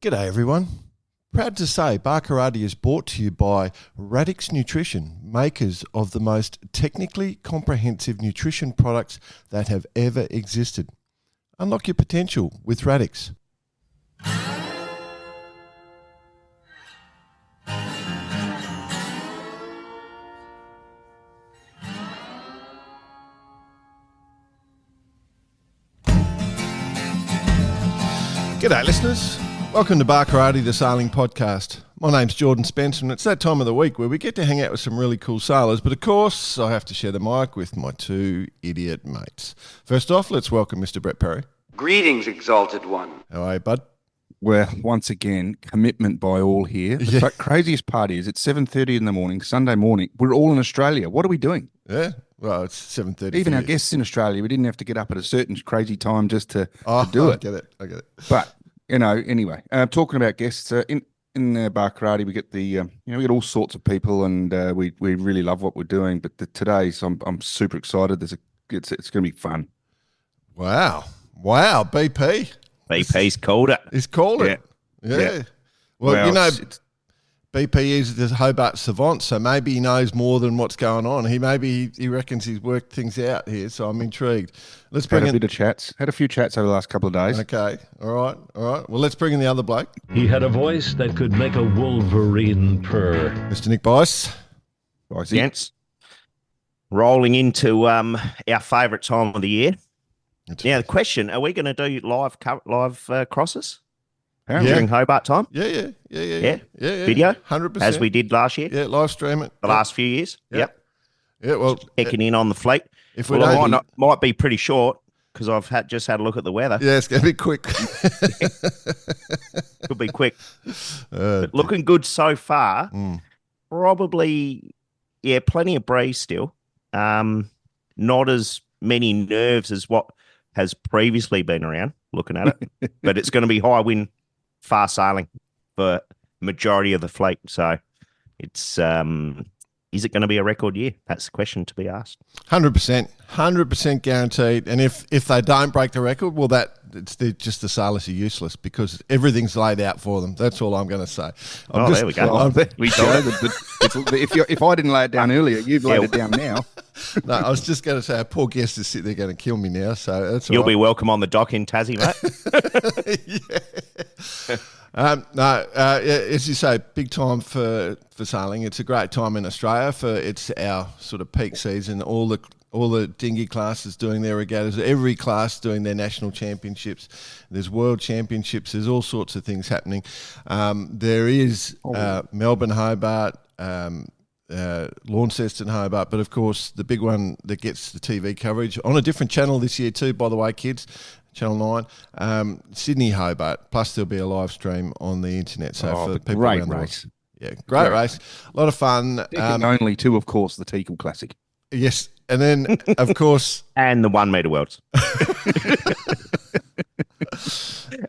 G'day everyone. Proud to say Barkarati is brought to you by Radix Nutrition, makers of the most technically comprehensive nutrition products that have ever existed. Unlock your potential with Radix. G'day listeners. Welcome to Barkarati, the Sailing Podcast. My name's Jordan Spencer and it's that time of the week where we get to hang out with some really cool sailors, but of course I have to share the mic with my two idiot mates. First off, let's welcome Mr. Brett Perry. Greetings, Exalted One. How are you, bud? Well, once again, commitment by all here. The craziest part is it's 7:30 in the morning, Sunday morning. We're all in Australia. What are we doing? Yeah, well, it's 7:30. Even our guests in Australia, we didn't have to get up at a certain crazy time just to do it. I get it. But, anyway, talking about guests, in Barkarati, we get we get all sorts of people and we really love what we're doing. But today, so I'm super excited. It's going to be fun. Wow, BP. BP's called it. He's called it. Yeah. Well, BP is the Hobart savant, so maybe he knows more than what's going on. He reckons he's worked things out here, so I'm intrigued. Let's bring in a bit of chats. Had a few chats over the last couple of days. Okay. All right. Well, let's bring in the other bloke. He had a voice that could make a wolverine purr. Mr. Nick Bice. Gents, rolling into our favourite time of the year. Now, the question, are we going to do live crosses during Hobart time? Yeah. Video? 100%. As we did last year? Yeah, live stream it. The last few years? Yep. Yeah, well. Checking in on the fleet. If we don't, might be pretty short because I've just had a look at the weather. Yeah, it's going to be quick. Could be quick. But looking good so far. Probably, plenty of breeze still. Not as many nerves as what has previously been around, looking at it. But it's going to be high wind, fast sailing for majority of the fleet. So it's is it going to be a record year? That's the question to be asked. 100% guaranteed. And if they don't break the record, well, just the sailors are useless because everything's laid out for them. That's all I'm going to say. There we go. If I didn't lay it down earlier, you've laid it down now. No, I was just going to say, our poor guest is sitting there going to kill me now. So that's You'll be welcome on the dock in Tassie, mate. As you say, big time for sailing. It's a great time in Australia it's our sort of peak season. All the dinghy classes doing their regattas, every class doing their national championships. There's world championships. There's all sorts of things happening. There is Melbourne, Hobart, Launceston, Hobart, but of course the big one that gets the TV coverage on a different channel this year too, by the way, kids, Channel 9, Sydney, Hobart, plus there'll be a live stream on the internet. So for people great around race. Great race. A lot of fun. Only two, of course, the Teagle Classic. Yes, and then, of course... and the 1 metre worlds.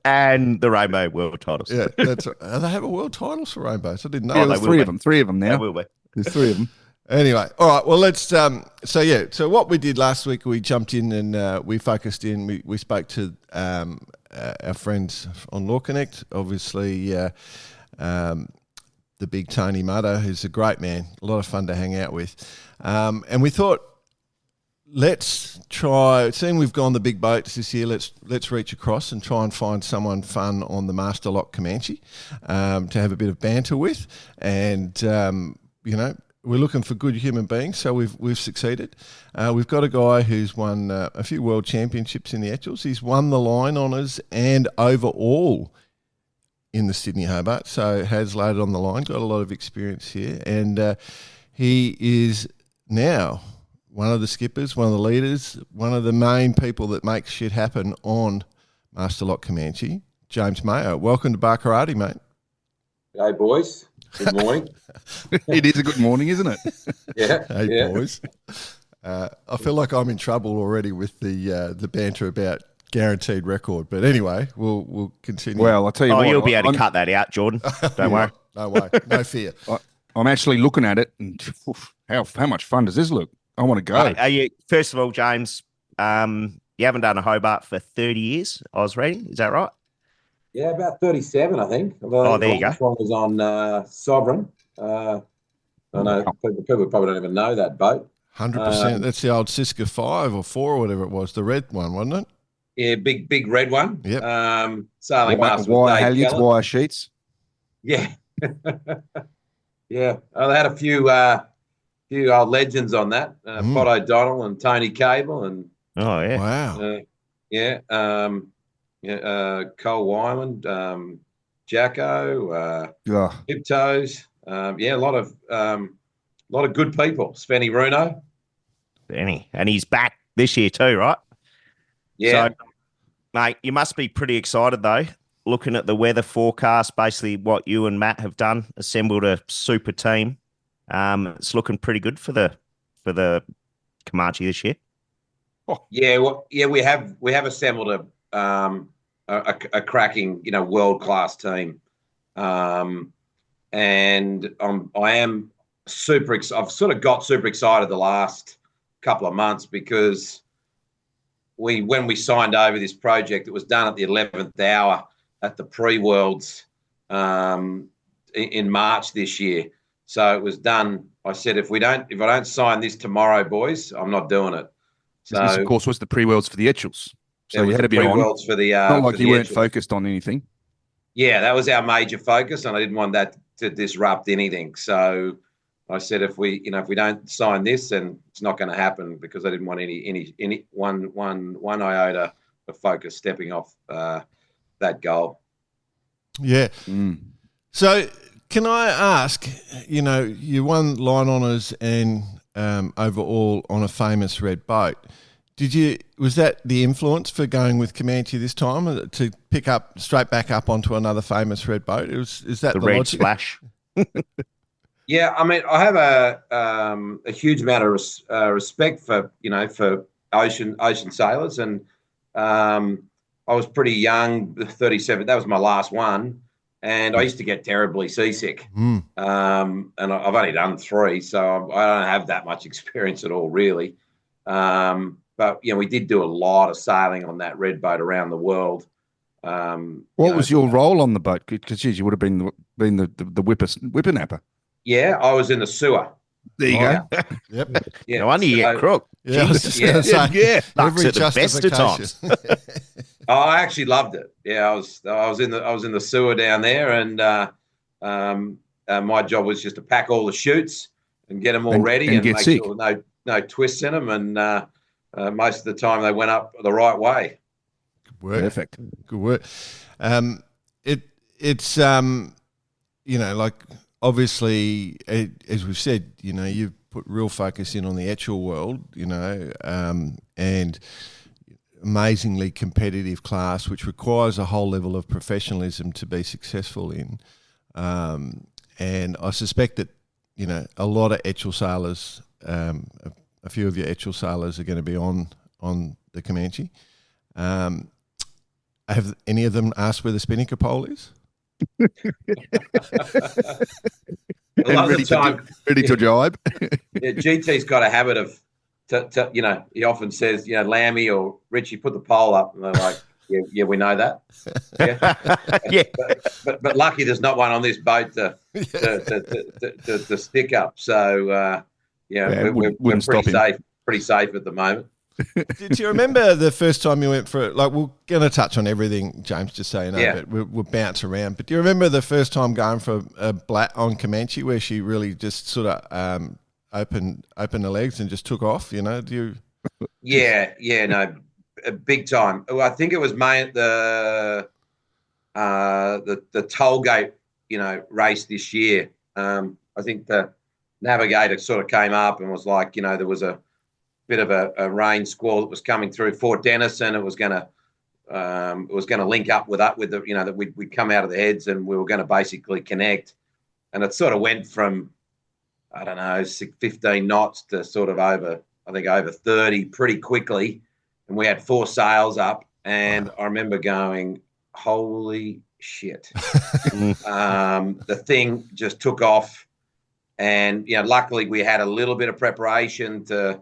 And the Rainbow World titles. Yeah, that's right. They have a world titles for Rainbows. I didn't know. Yeah, there's three of them now. They will be. There's three of them. Anyway, all right, well, let's... So what we did last week, we jumped in and we focused in. We spoke to our friends on Law Connect, obviously... the big Tony Mutter, who's a great man, a lot of fun to hang out with. And we thought, let's try, seeing we've gone the big boats this year, let's reach across and try and find someone fun on the Master Lock Comanche to have a bit of banter with. And, we're looking for good human beings, so we've succeeded. We've got a guy who's won a few world championships in the Etchells. He's won the line honours and overall in the Sydney Hobart, so has laid it on the line, got a lot of experience here, and he is now one of the skippers, one of the leaders, one of the main people that makes shit happen on Master Lock Comanche, James Mayo. Welcome to Barkarati, mate. Hey, boys. Good morning. It is a good morning, isn't it? Yeah. Hey, boys. I feel like I'm in trouble already with the banter about guaranteed record. But anyway, we'll continue. Well, I'll tell you what. You'll be able to cut that out, Jordan. Don't worry. No way. No fear. I'm actually looking at it and how much fun does this look? I want to go. First of all, James, you haven't done a Hobart for 30 years, I was reading. Is that right? Yeah, about 37, I think. Oh, there you go. Last one was on Sovereign. I know people probably don't even know that boat. 100%. That's the old Siska 5 or 4 or whatever it was, the red one, wasn't it? Yeah, big red one. Yep. Sailing master Wire was Dave halyards, Keller. wire sheets. Yeah. Yeah. They had a few old legends on that. Pot O'Donnell and Tony Cable and Oh, yeah. Wow. Cole Wyman, Jacko, Yeah. Tiptoes. A lot of good people. Spenny Runo. Benny. And he's back this year too, right? Yeah. So, mate, you must be pretty excited though. Looking at the weather forecast, basically what you and Matt have done, assembled a super team. It's looking pretty good for the Comanche this year. We have assembled a cracking, world class team, and I am super. I've sort of got super excited the last couple of months because when we signed over this project, it was done at the 11th hour at the pre-worlds in March this year. So it was done. I said, if I don't sign this tomorrow, boys, I'm not doing it. So this, of course, was the pre-worlds for the Etchells. So you had to be on. Pre-worlds for the not like you weren't Etchells. focused on anything. Yeah, that was our major focus, and I didn't want that to disrupt anything. So I said, if we don't sign this, then it's not going to happen, because I didn't want any one iota of focus stepping off that goal. Yeah. So can I ask, you won line honours and overall on a famous red boat. Was that the influence for going with Comanche this time, to pick up straight back up onto another famous red boat? Is that the red logic? splash? Yeah, I mean, I have a huge amount of respect for ocean sailors, and I was pretty young, 37. That was my last one, and I used to get terribly seasick. And I've only done 3, so I don't have that much experience at all, really. But we did do a lot of sailing on that red boat around the world. What was your role on the boat? Because you would have been the whippersnapper. Yeah, I was in the sewer. There you go. Yep. Yeah, No wonder you get crook. Yeah, I was just going to say, Yeah. Luck's every at the best of times. justification. I actually loved it. Yeah, I was in the sewer down there, and my job was just to pack all the chutes and get them all ready and get make sick. sure no twists in them, and most of the time they went up the right way. Good work. Perfect. Good work. It's like, obviously, as we've said, you've put real focus in on the Etchell world, and amazingly competitive class, which requires a whole level of professionalism to be successful in. And I suspect that, a lot of Etchell sailors, a few of your Etchell sailors are going to be on the Comanche. Have any of them asked where the spinnaker pole is? A lot of the time, ready to jibe. yeah, GT's got a habit of, he often says, Lammy or Richie, put the pole up, and they're like, yeah, we know that. Yeah, Yeah. but lucky there's not one on this boat to stick up. So we're pretty safe at the moment. Do you remember the first time you went for it? Like, we're going to touch on everything, James, just so you know, Yeah. but we'll bounce around. But do you remember the first time going for a Blatt on Comanche, where she really just sort of opened the legs and just took off? Do you? Yeah, no, big time. Well, I think it was the toll gate, race this year. I think the navigator sort of came up and was like, there was a bit of a rain squall that was coming through Fort Denison. It was going to link up with that, that we'd come out of the heads and we were going to basically connect. And it sort of went from, I don't know, 15 knots to sort of over 30 pretty quickly. And we had 4 sails up, and I remember going, holy shit. The thing just took off, and, luckily we had a little bit of preparation to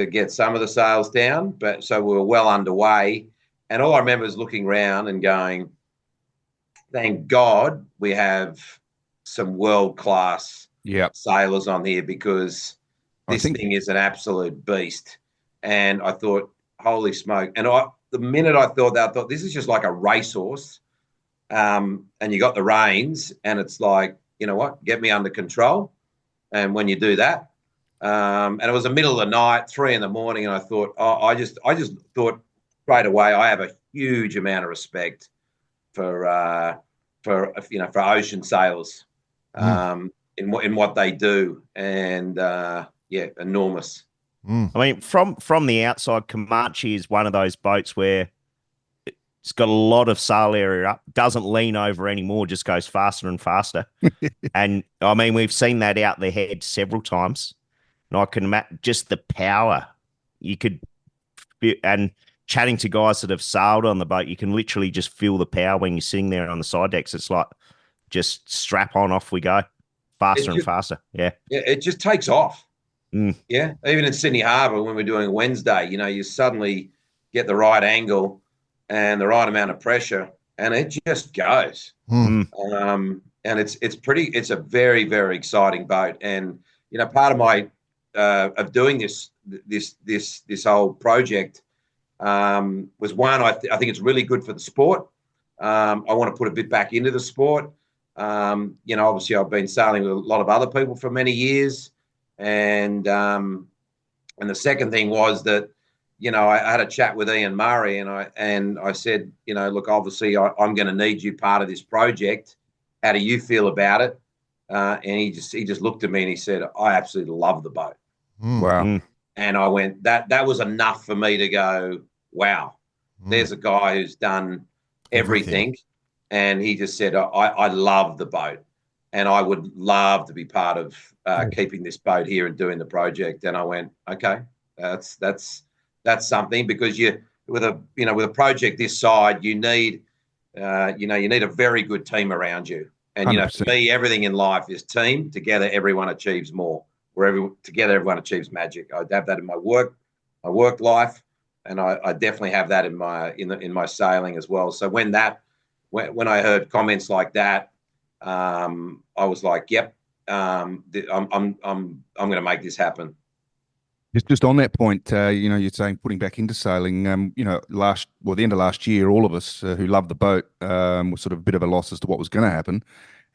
get some of the sails down, but so we were well underway. And all I remember is looking around and going, thank God we have some world-class Yep. sailors on here, because this thing is an absolute beast. And I thought, holy smoke. And the minute I thought that, I thought, this is just like a racehorse. And you got the reins, and it's like, you know what, get me under control. And when you do that, and it was the middle of the night, 3 a.m, and I thought, I just thought straight away, I have a huge amount of respect for ocean sailors, in what they do, and enormous. I mean, from the outside, Comanche is one of those boats where it's got a lot of sail area up, doesn't lean over anymore, just goes faster and faster. And I mean, we've seen that out the head several times. And I can imagine just the power you could, and chatting to guys that have sailed on the boat, you can literally just feel the power when you're sitting there on the side decks. It's like, just strap on, off we go, faster and faster. Yeah. Yeah, it just takes off. Mm. Yeah, even in Sydney Harbour, when we're doing a Wednesday, you suddenly get the right angle and the right amount of pressure, and it just goes. And it's a very, very exciting boat. And part of my of doing this whole project was one. I think it's really good for the sport. I want to put a bit back into the sport. Obviously I've been sailing with a lot of other people for many years. And the second thing was that, I had a chat with Ian Murray, and I said, look, obviously I'm going to need you part of this project. How do you feel about it? And he just looked at me and he said, I absolutely love the boat. Wow. And I went, that was enough for me to go, wow, there's a guy who's done everything. And he just said, I love the boat, and I would love to be part of keeping this boat here and doing the project. And I went, okay, that's something, because with a project this side, you need a very good team around you. And 100%. For me, everything in life is team. Together, everyone achieves more. Together, everyone achieves magic. I have that in my work life, and I definitely have that in my sailing as well. So when I heard comments like that, I was like, yep, I'm going to make this happen. Just on that point, you're saying putting back into sailing. The end of last year, all of us who loved the boat were sort of a bit of a loss as to what was going to happen.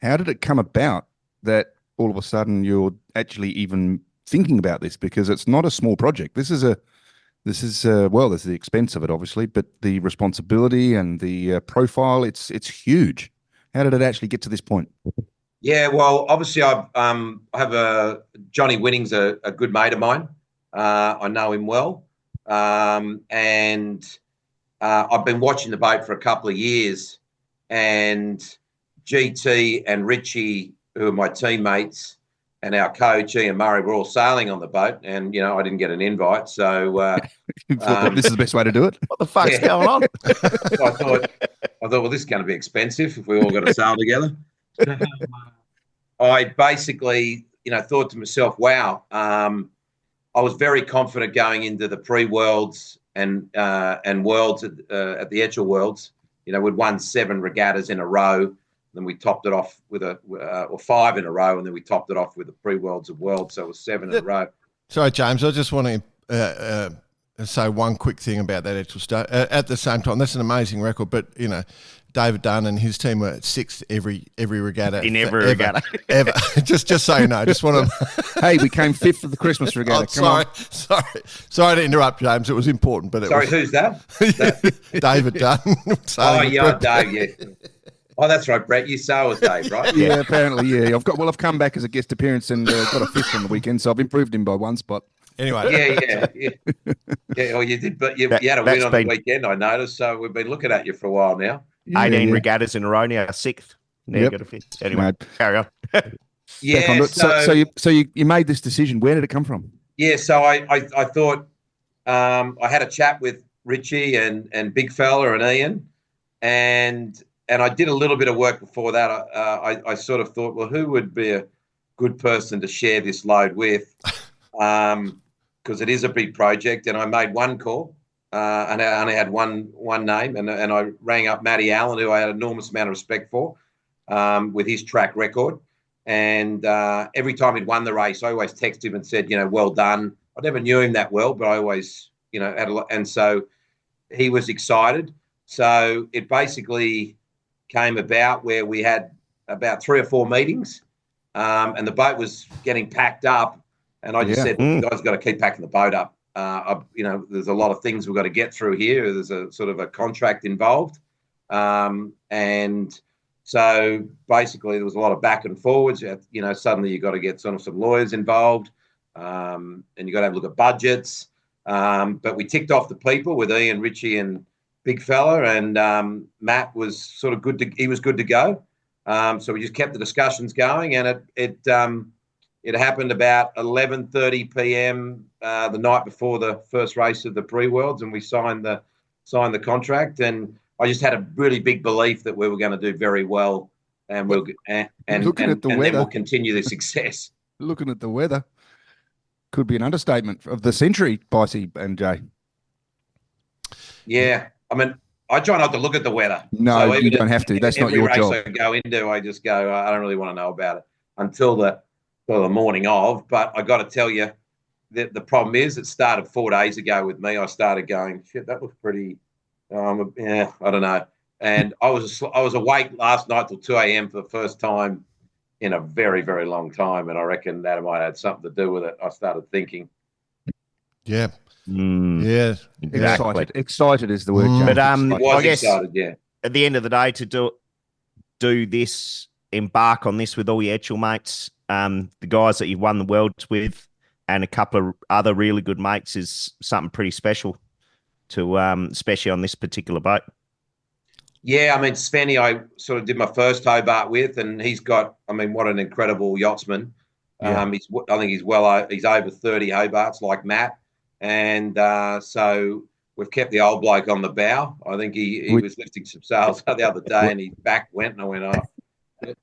How did it come about that all of a sudden you're actually even thinking about this? Because it's not a small project. There's the expense of it, obviously, but the responsibility and the profile, it's huge. How did it actually get to this point? Yeah, well, obviously I have Johnny Winning's a good mate of mine. I know him well. And I've been watching the boat for a couple of years, and GT and Richie, who are my teammates, and our coach, Ian Murray, were all sailing on the boat, and, I didn't get an invite. So this is the best way to do it. What the fuck's going on? So I thought, well, this is going to be expensive if we all got to sail together. I basically, thought to myself, wow, I was very confident going into the pre-Worlds and Worlds at the Etchells Worlds. We'd won 7 regattas in a row. Then we topped it off with or 5 in a row, and then we topped it off with the pre-Worlds of Worlds. So it was 7 in a row. Sorry, James, I just want to say one quick thing about that Etchells stuff. At the same time, that's an amazing record, but, David Dunn and his team were 6th every regatta. In every regatta. Ever. just so you know. I just want to... Hey, we came 5th of the Christmas regatta. Sorry to interrupt, James. It was important, but Who's that? David Dunn. Dave, yeah. Oh, that's right, Brett. You sail with Dave, right? Yeah, apparently, yeah. I've come back as a guest appearance and got a 5th on the weekend, so I've improved him by 1 spot. Anyway. Yeah. Well, you did, but you had a win on the weekend, I noticed. So we've been looking at you for a while now. 18 regattas in a row now, 6th. Now you got a 5th. Anyway, carry on. Yeah. So you made this decision. Where did it come from? Yeah. So I thought I had a chat with Richie and Big Fella and Ian, and I did a little bit of work before that. I sort of thought, well, who would be a good person to share this load with? Because it is a big project, and I made one call, and I only had one name, and I rang up Matty Allen, who I had an enormous amount of respect for, with his track record. And every time he'd won the race, I always texted him and said, well done. I never knew him that well, but I always, had a lot. And so he was excited. So it basically came about where we had about 3 or 4 meetings, and the boat was getting packed up. And I just said, you guys got to keep packing the boat up. There's a lot of things we've got to get through here. There's a sort of a contract involved. And so basically there was a lot of back and forwards. Suddenly you've got to get some lawyers involved, and you've got to have a look at budgets. But we ticked off the people with Ian, Richie, and Big Fella, and Matt was sort of he was good to go. So we just kept the discussions going, and it happened about 11:30 p.m. The night before the first race of the pre-worlds, and we signed the contract. And I just had a really big belief that we were going to do very well, and then we'll continue the success. Looking at the weather, could be an understatement of the century, Bicey and Jay. Yeah, I mean, I try not to look at the weather. No, so you don't have to. That's not your job. Every race I go into, I just go, I don't really want to know about it until the morning of. But I got to tell you, the problem is it started 4 days ago with me. I started going, shit, that looks pretty. I don't know. And I was awake last night till 2 a.m. for the first time in a very, very long time, and I reckon that might have something to do with it. I started thinking. Yeah. Yeah. Exactly. Excited is the word. But I guess excited, at the end of the day, to do this, embark on this with all your Etchell mates, the guys that you've won the worlds with, and a couple of other really good mates is something pretty special to, especially on this particular boat. Yeah, I mean, Svenny, I sort of did my first Hobart with, and he's got, I mean, what an incredible yachtsman. Yeah. I think he's over 30 Hobarts like Matt. And so we've kept the old bloke on the bow. I think he was lifting some sails the other day, and his back went, and I went, oh,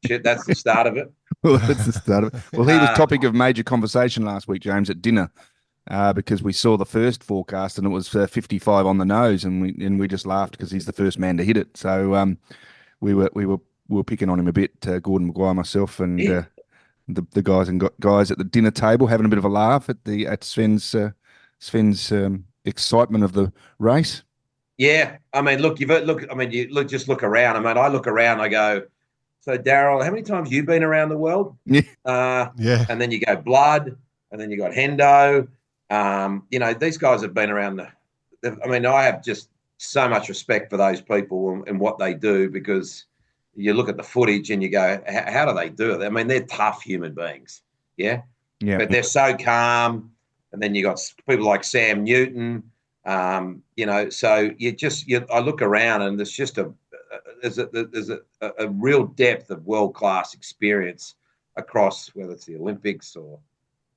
shit, that's the start of it. Well, that's the start of it. Well, he was topic of major conversation last week, James, at dinner, because we saw the first forecast and it was 55 on the nose, and we just laughed because he's the first man to hit it. So we were picking on him a bit, Gordon Maguire, myself, and the guys at the dinner table having a bit of a laugh at Sven's excitement of the race. Yeah, I mean, look, just look around. I mean, I look around, I go, so Daryl, how many times have you been around the world? Yeah. And then you go Blood, and then you got Hendo. These guys have been around I have just so much respect for those people and what they do, because you look at the footage and you go, how do they do it? I mean, they're tough human beings. Yeah. Yeah. But they're so calm. And then you got people like Sam Newton, so I look around, and there's just there's a real depth of world-class experience across, whether it's the Olympics or,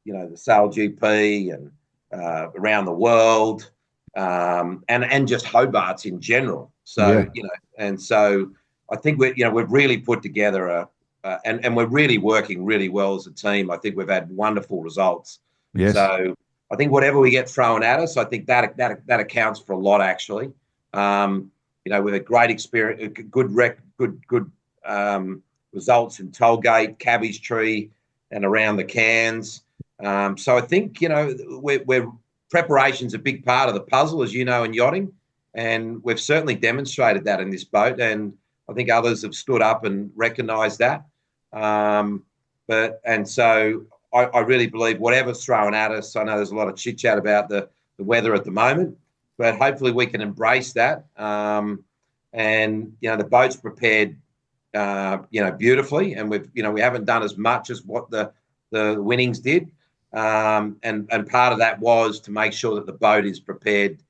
the Sail GP and around the world, and just Hobarts in general. So, and so I think we've really put together and we're really working really well as a team. I think we've had wonderful results. Yes. So I think whatever we get thrown at us, I think that accounts for a lot, actually. With a great experience, good results in Tollgate, Cabbage Tree, and around the Cairns. So I think we're preparation's a big part of the puzzle, as you know, in yachting, and we've certainly demonstrated that in this boat. And I think others have stood up and recognised that. So I really believe whatever's thrown at us, I know there's a lot of chit chat about the weather at the moment, but hopefully we can embrace that. The boat's prepared, beautifully, and we haven't done as much as what the winnings did. And part of that was to make sure that the boat is prepared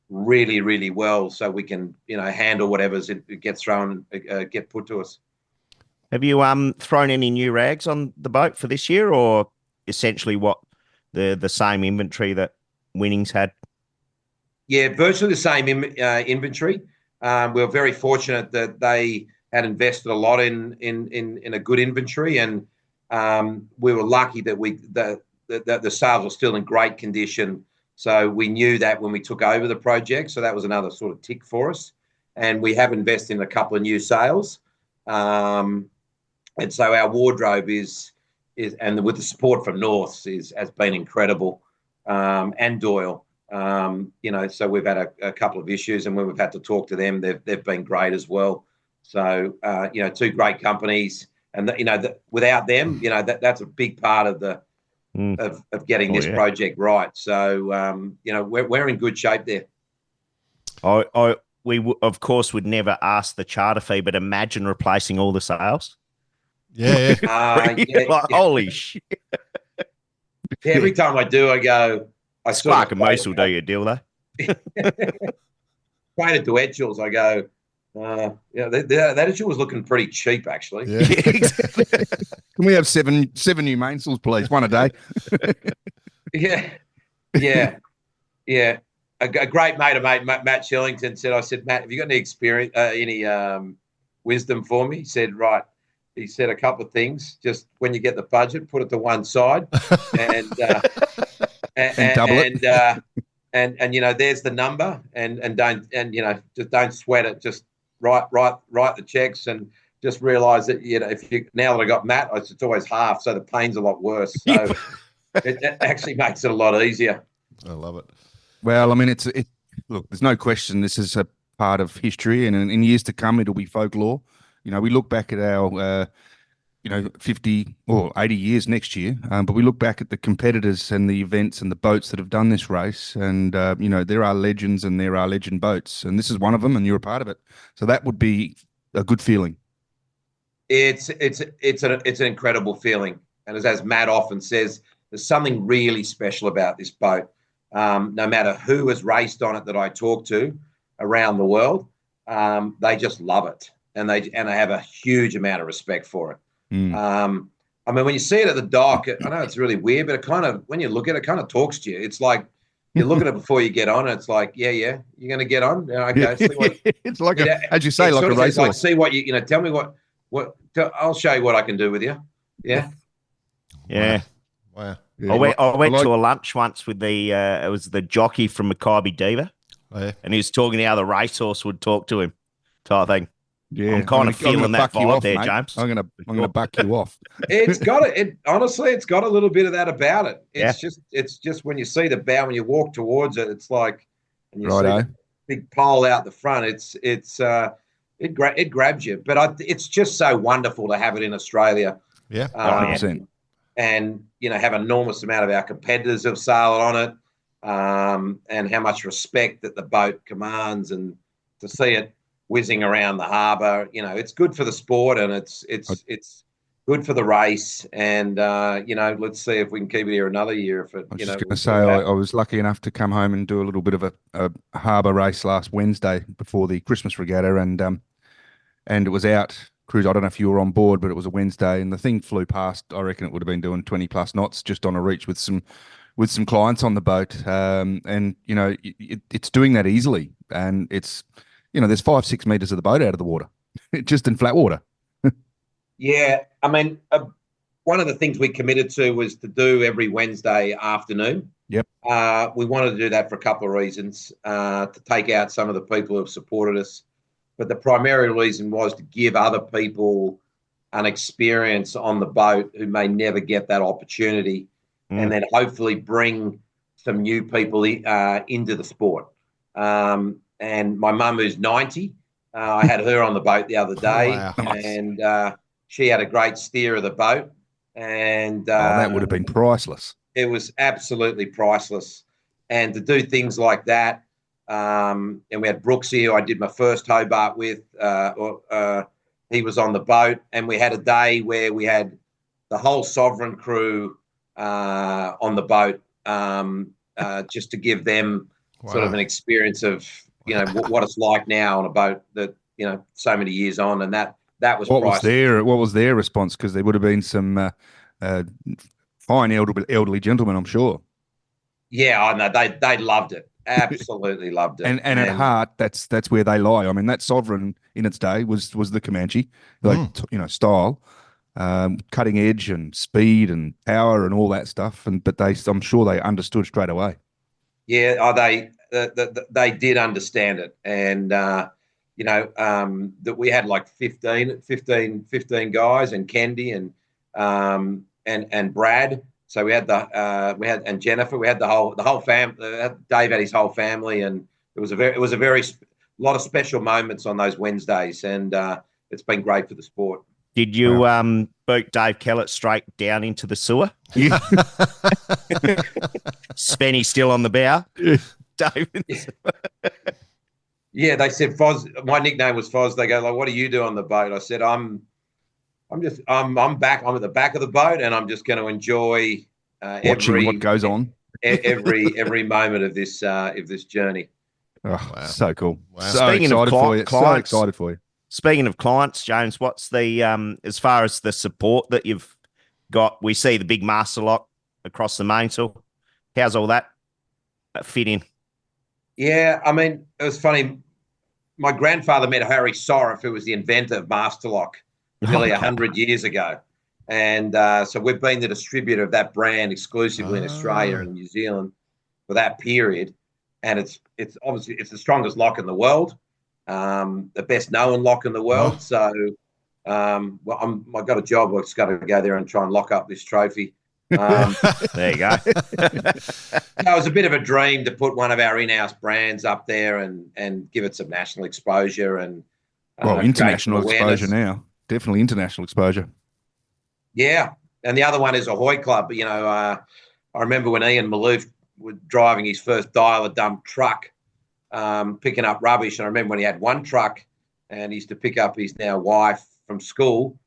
really, really well, so we can, handle whatever's it gets thrown, get put to us. Have you thrown any new rags on the boat for this year, or essentially what the same inventory that winnings had? Yeah, virtually the same inventory. We were very fortunate that they had invested a lot in a good inventory, and we were lucky that the sails were still in great condition So we knew that when we took over the project. So that was another sort of tick for us. And we have invested in a couple of new sails. And so our wardrobe is and with the support from Norths has been incredible. And Doyle, so we've had a couple of issues, and when we've had to talk to them, they've been great as well. So, two great companies, and without them, that's a big part of the of getting this project right. So, we're in good shape there. We of course would never ask the charter fee, but imagine replacing all the sails. Yeah. Holy shit! Every time I do, I go. Spark and Moose will do your deal, though. Traded to Etchells, I go. That Etchells was looking pretty cheap, actually. Yeah. Exactly. Can we have seven new mainsails, please? One a day. Yeah. A great mate of Matt Shillington said, Matt, have you got any experience, any wisdom for me? He said, right. He said a couple of things. Just when you get the budget, put it to one side, and double it. And there's the number, and just don't sweat it. Just write the checks, and just realise that now that I got Matt, it's always half, so the pain's a lot worse. So it actually makes it a lot easier. I love it. Well, I mean, look, there's no question this is a part of history, and in years to come, it'll be folklore. We look back at our, 50 or 80 years next year, but we look back at the competitors and the events and the boats that have done this race, and, there are legends and there are legend boats, and this is one of them, and you're a part of it. So that would be a good feeling. It's an incredible feeling. And as Matt often says, there's something really special about this boat. No matter who has raced on it that I talk to around the world, they just love it. And they have a huge amount of respect for it. I mean, when you see it at the dock, I know it's really weird, but it kind of, when you look at it, kind of talks to you. It's like you look at it before you get on. And it's like, yeah, you're going to get on. Yeah, okay. It's like as you say, like a race. Like, see what tell me what I'll show you what I can do with you. Yeah. Yeah. Wow. Yeah. I went to a lunch once with it was the jockey from Mackay Diva. Oh, yeah. And he was talking to how the racehorse would talk to him, type thing. Yeah, I'm kind of feeling that vibe there, James. I'm gonna buck you off. Honestly, it's got a little bit of that about it. It's just when you see the bow, when you walk towards it, it's like, and you see the big pole out the front. It grabs you. But it's just so wonderful to have it in Australia. Yeah, 100%. And have an enormous amount of our competitors have sailed on it, and how much respect that the boat commands, and to see it whizzing around the harbour, it's good for the sport, and it's good for the race, and let's see if we can keep it here another year. If it, I was just going to say, I was lucky enough to come home and do a little bit of a harbour race last Wednesday before the Christmas regatta, and it was out cruise. I don't know if you were on board, but it was a Wednesday, and the thing flew past. I reckon it would have been doing 20 plus knots just on a reach with some clients on the boat, and it's doing that easily, and it's. There's 5-6 meters of the boat out of the water, just in flat water. Yeah. I mean, one of the things we committed to was to do every Wednesday afternoon. Yep. We wanted to do that for a couple of reasons, to take out some of the people who have supported us. But the primary reason was to give other people an experience on the boat who may never get that opportunity, and then hopefully bring some new people into the sport. And my mum, who's 90, I had her on the boat the other day, and she had a great steer of the boat. And that would have been priceless. It was absolutely priceless. And to do things like that, and we had Brooksy, who I did my first Hobart with. He was on the boat, and we had a day where we had the whole Sovereign crew on the boat, just to give them sort of an experience of what it's like now on a boat that so many years on, and that was what was their response, because there would have been some fine elderly gentlemen, I'm sure. Yeah, I know they loved it, absolutely loved it, and at heart that's where they lie. I mean, that Sovereign in its day was the Comanche, style, cutting edge and speed and power and all that stuff, but I'm sure they understood straight away. Yeah, they did understand it, and that we had like 15 guys, and Kendi and Brad. So we had and Jennifer. We had the whole family. Dave had his whole family, and it was a very lot of special moments on those Wednesdays, and it's been great for the sport. Did you boot Dave Kellett straight down into the sewer? Yeah. Spenny still on the bow. Dave. Yeah, they said Foz. My nickname was Foz. They go like, "What do you do on the boat?" I said, "I'm back. I'm at the back of the boat, and I'm just going to enjoy watching what goes on every moment of this journey." Oh, wow. So cool! Wow. So excited for you. So excited for you. Speaking of clients, James, what's the as far as the support that you've got? We see the big master lock across the mainsail. How's all that fit in? Yeah, I mean, it was funny. My grandfather met Harry Sorroff, who was the inventor of master lock, nearly 100 years ago. And so we've been the distributor of that brand exclusively in Australia and New Zealand for that period. And it's obviously the strongest lock in the world, the best known lock in the world. Oh. So I've got a job. I've just got to go there and try and lock up this trophy. There you go. It was a bit of a dream to put one of our in-house brands up there and give it some national exposure and international exposure now. Definitely international exposure. Yeah, and the other one is Ahoy Club. I remember when Ian Malouf was driving his first dial-a-dump truck, picking up rubbish. And I remember when he had one truck, and he used to pick up his now wife from school.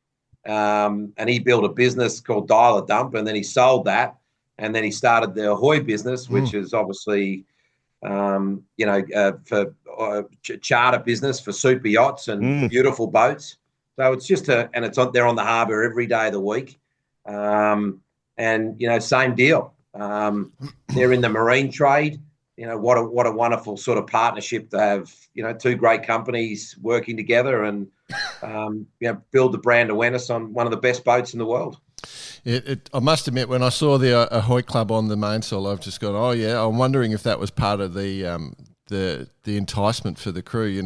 And he built a business called Dial a Dump, and then he sold that, and then he started the Ahoy business, which is obviously, for charter business for super yachts and beautiful boats. So it's just they're on the harbour every day of the week, and same deal. They're in the marine trade. What a wonderful sort of partnership to have. Two great companies working together and build the brand awareness on one of the best boats in the world. I must admit, when I saw the Ahoy Club on the mainsail, I've just gone, oh yeah. I'm wondering if that was part of the enticement for the crew.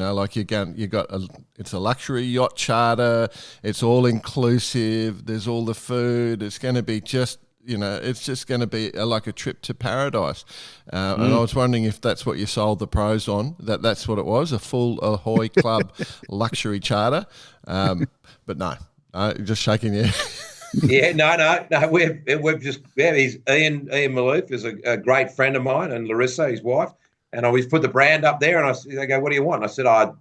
It's a luxury yacht charter. It's all inclusive. There's all the food. It's going to be just. It's just going to be like a trip to paradise. And I was wondering if that's what you sold the pros on, that's what it was, a full Ahoy Club luxury charter. But no, just shaking your Yeah, no. We've just, he's Ian Malouf is a great friend of mine, and Larissa, his wife. And I always put the brand up there, and they go, "What do you want?" And I said, I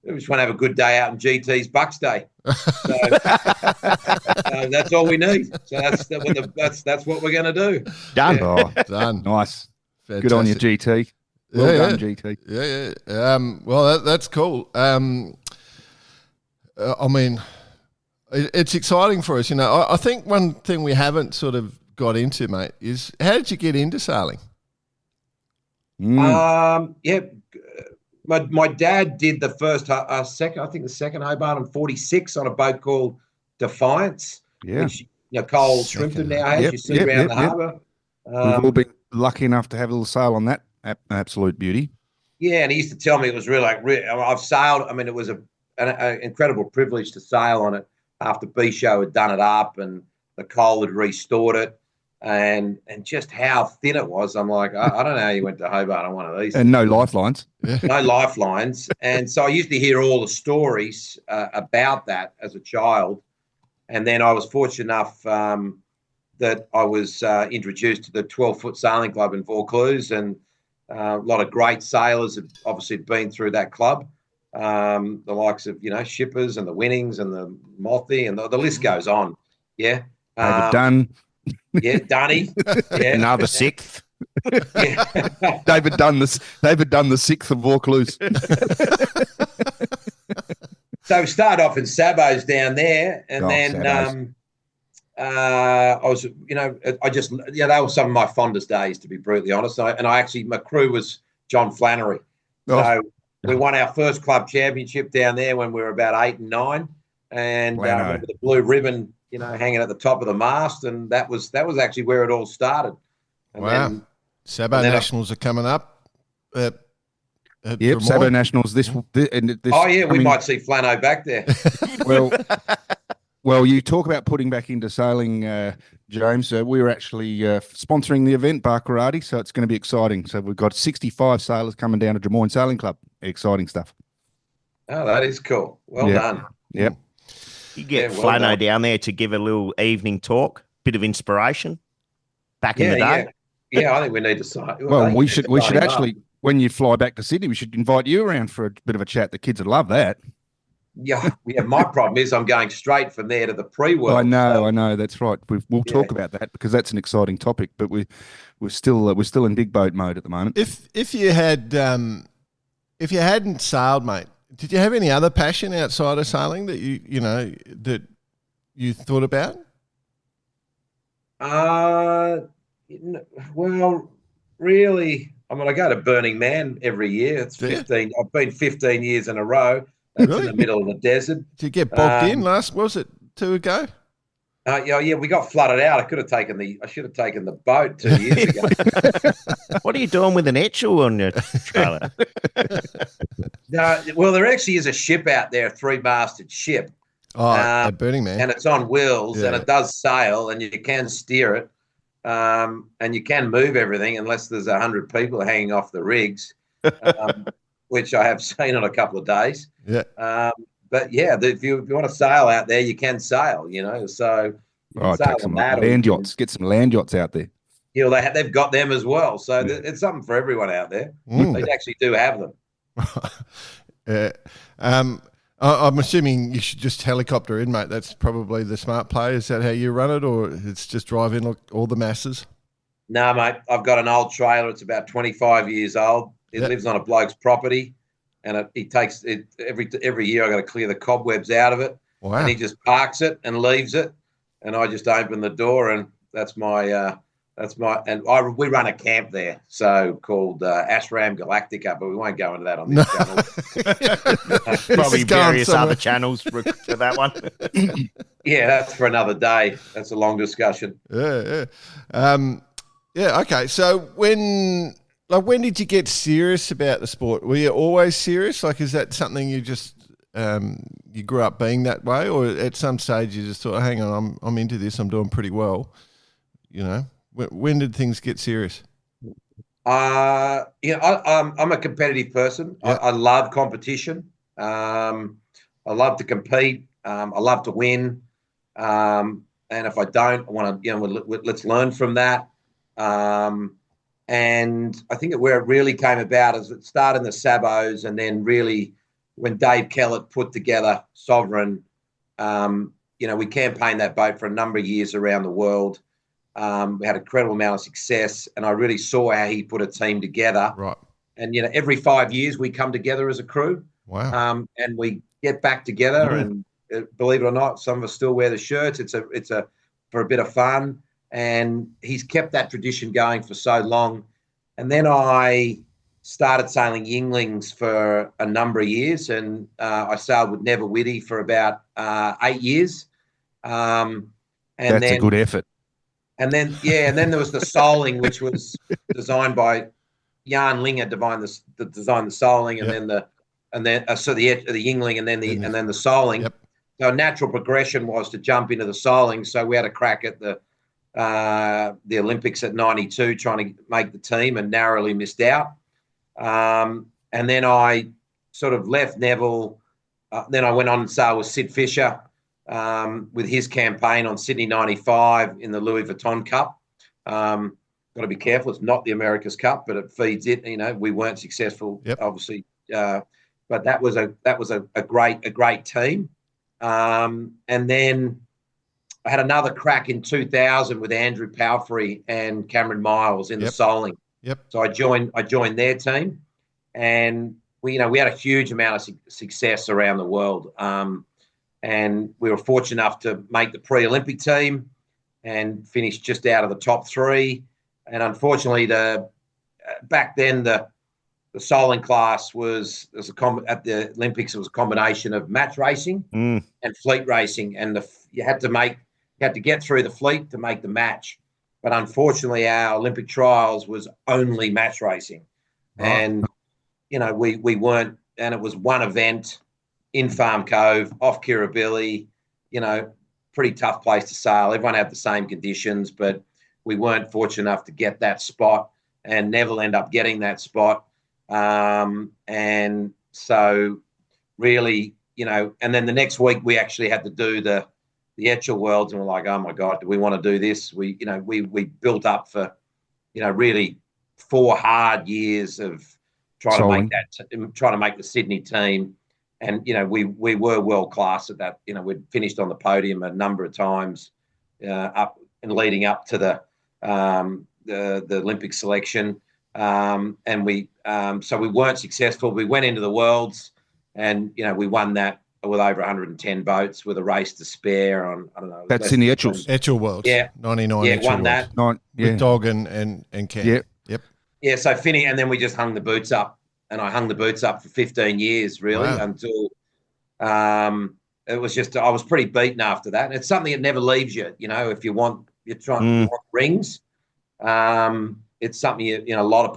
just want to have a good day out in GT's Bucks Day. So that's all we need. So that's what we're going to do. Done. Yeah. Oh, done. Nice. Fantastic. Good on you, GT. Well done, GT. Yeah. Well, that's cool. I mean, it's exciting for us. I think one thing we haven't sort of got into, mate, is how did you get into sailing? Yeah. My dad did the second Hobart in 46 on a boat called Defiance, which Cole Shrimpton now has. You see around the harbour. We've all been lucky enough to have a little sail on that. Absolute beauty. Yeah, and he used to tell me it was really I've sailed. I mean, it was an incredible privilege to sail on it after B Show had done it up and the Cole had restored it. And just how thin it was, I'm like, I don't know how you went to Hobart on one of these. And no lifelines. No lifelines. And so I used to hear all the stories about that as a child. And then I was fortunate enough that I was introduced to the 12-foot sailing club in Vaucluse, and a lot of great sailors have obviously been through that club. The likes of, Shippers and the Winnings and the Mothy, and the list goes on. Yeah. David Dunn. Yeah, Dunny. Yeah. Another sixth. Yeah. David Dunn, the sixth of Vaucluse. So we started off in Sabos down there, and then I was, they were some of my fondest days, to be brutally honest. My crew was John Flannery. So we won our first club championship down there when we were about 8 and 9, and with the blue ribbon, hanging at the top of the mast, and that was actually where it all started. And then Sabo Nationals are coming up. Yep, Sabo Nationals. This oh yeah, we might see Flano back there. Well, you talk about putting back into sailing, James. We're actually sponsoring the event, Barkarati, so it's going to be exciting. So we've got 65 sailors coming down to Des Moines Sailing Club. Exciting stuff. Oh, that is cool. Well done. Yep. You get Flano down there to give a little evening talk, bit of inspiration back in the day. Yeah, I think we need to sign. Well, we should actually, when you fly back to Sydney, we should invite you around for a bit of a chat. The kids would love that. Yeah. My problem is I'm going straight from there to the pre-world. I know. That's right. We'll talk about that because that's an exciting topic. But we're still in big boat mode at the moment. If you hadn't sailed, mate, did you have any other passion outside of sailing that that you thought about? Well, really, I mean, I go to Burning Man every year. It's 15. I've been 15 years in a row. That's in the middle of the desert. Did you get bogged in last? Was it 2 ago? Yeah, we got flooded out. I should have taken the boat 2 years ago. What are you doing with an Etchell on your trailer? No, well, there actually is a ship out there, a 3-masted ship. At Burning Man, and it's on wheels, and it does sail, and you can steer it, and you can move everything unless there's 100 people hanging off the rigs. Which I have seen on a couple of days. Yeah. But yeah, if you want to sail out there, you can sail, so. Take some land yachts. Get some land yachts out there. They've got them as well. So it's something for everyone out there. They actually do have them. I'm assuming you should just helicopter in, mate. That's probably the smart play. Is that how you run it, or it's just drive in all the masses? No, mate. I've got an old trailer. It's about 25 years old. It lives on a bloke's property, and he takes it every year. I got to clear the cobwebs out of it, and he just parks it and leaves it, and I just open the door, and we run a camp there, so called Ashram Galactica, but we won't go into that on this channel. Probably various other channels for that one. Yeah, that's for another day. That's a long discussion. Yeah. Okay. So when did you get serious about the sport? Were you always serious? Like, is that something you just you grew up being that way, or at some stage you just thought, "Hang on, I'm into this. I'm doing pretty well." When did things get serious? I'm a competitive person. Yeah. I love competition. I love to compete. I love to win. And if I don't, I want to. Let's learn from that. And I think where it really came about is it started in the Sabos, and then really when Dave Kellett put together Sovereign, we campaigned that boat for a number of years around the world. We had an incredible amount of success, and I really saw how he put a team together. Right. And, every 5 years we come together as a crew. Wow. And we get back together, and believe it or not, some of us still wear the shirts. It's for a bit of fun. And he's kept that tradition going for so long. And then I started sailing Yinglings for a number of years, and I sailed with Never Whitty for about 8 years. That's a good effort. And then there was the Soling, which was designed by Jan Linger, designed the Soling, and the Yingling, and then the Soling. Yep. So a natural progression was to jump into the Soling. So we had a crack at the Olympics at 92, trying to make the team, and narrowly missed out. And then I sort of left Neville. Then I went on and sailed with Sid Fisher with his campaign on Sydney 95 in the Louis Vuitton Cup. Got to be careful. It's not the America's Cup, but it feeds it. We weren't successful, obviously. But that was a great team. And then I had another crack in 2000 with Andrew Palfrey and Cameron Miles in the Soling. Yep. So I joined their team, and we had a huge amount of success around the world. And we were fortunate enough to make the pre-Olympic team and finish just out of the top 3. And unfortunately, back then the Soling class was at the Olympics. It was a combination of match racing and fleet racing, and you had to get through the fleet to make the match. but unfortunately our Olympic trials was only match racing. And, we weren't, and it was one event in Farm Cove, off Kirribilli, pretty tough place to sail. Everyone had the same conditions, but we weren't fortunate enough to get that spot, and Neville ended up getting that spot. And so really, and then the next week we actually had to do the Etchells Worlds, and we're like, oh my God, do we want to do this? We built up for, really 4 hard years of trying to make the Sydney team. And, we were world class at that. We'd finished on the podium a number of times up and leading up to the Olympic selection. And so we weren't successful. We went into the Worlds, and, we won that with over 110 boats with a race to spare on, I don't know. That's in the Etchells. Etchells Worlds. Yeah. 99 Yeah, Etchells won Worlds. that. With Dog and Ken. Yep. Yeah, so Finney, and then we just hung the boots up, and I hung the boots up for 15 years, really, until it was just, I was pretty beaten after that. And it's something that never leaves you, if you're want rings. It's something, a lot of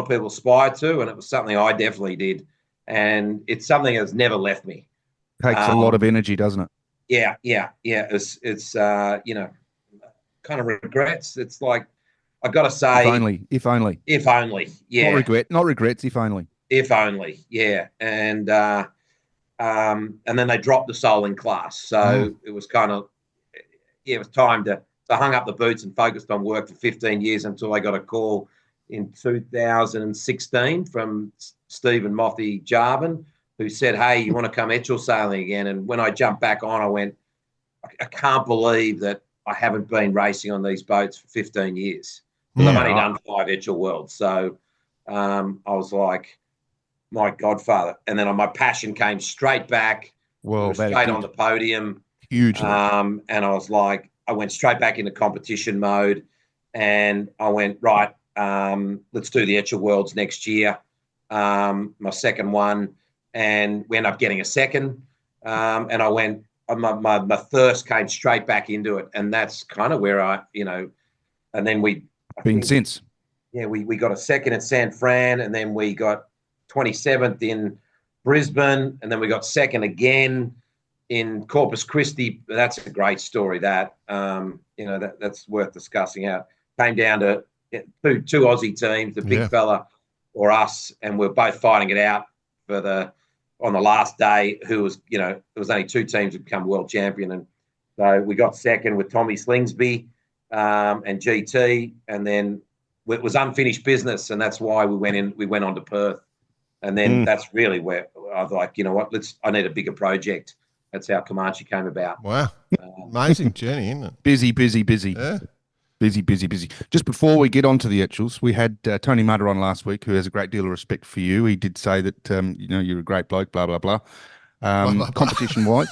people aspire to, and it was something I definitely did. And it's something that's never left me. Takes a lot of energy, doesn't it? Yeah. It's kind of regrets. It's like, I got to say, if only, yeah. Not regrets, if only. If only, yeah. And then they dropped the soling class. So it was kind of, it was time to hung up the boots and focused on work for 15 years until I got a call in 2016 from Stephen Mothy Jarvin, who said, hey, you want to come Etchells sailing again? And when I jumped back on, I went, I can't believe that I haven't been racing on these boats for 15 years. Because I've only done 5 Etchells Worlds. So I was like, my godfather. And then my passion came straight back. Well, straight on the podium. Hugely. And I was like, I went straight back into competition mode. And I went, right, let's do the Etchells Worlds next year. My second one. And we ended up getting a second. And I went, my thirst came straight back into it. And that's kind of where and then we got a second at San Fran, and then we got 27th in Brisbane, and then we got second again in Corpus Christi. That's a great story. That's worth discussing. How it came down to two Aussie teams, the big fella or us, and we're both fighting it out on the last day. Who was, there was only 2 teams that become world champion, and so we got second with Tommy Slingsby and GT, and then it was unfinished business, and that's why we went on to Perth. And then that's really where I was like, you know what, I need a bigger project. That's how Comanche came about. Wow. Amazing journey, isn't it? Busy. Yeah. Busy. Just before we get on to the Etchells, we had Tony Mutter on last week, who has a great deal of respect for you. He did say that, you're a great bloke, blah, blah, blah. Competition-wise.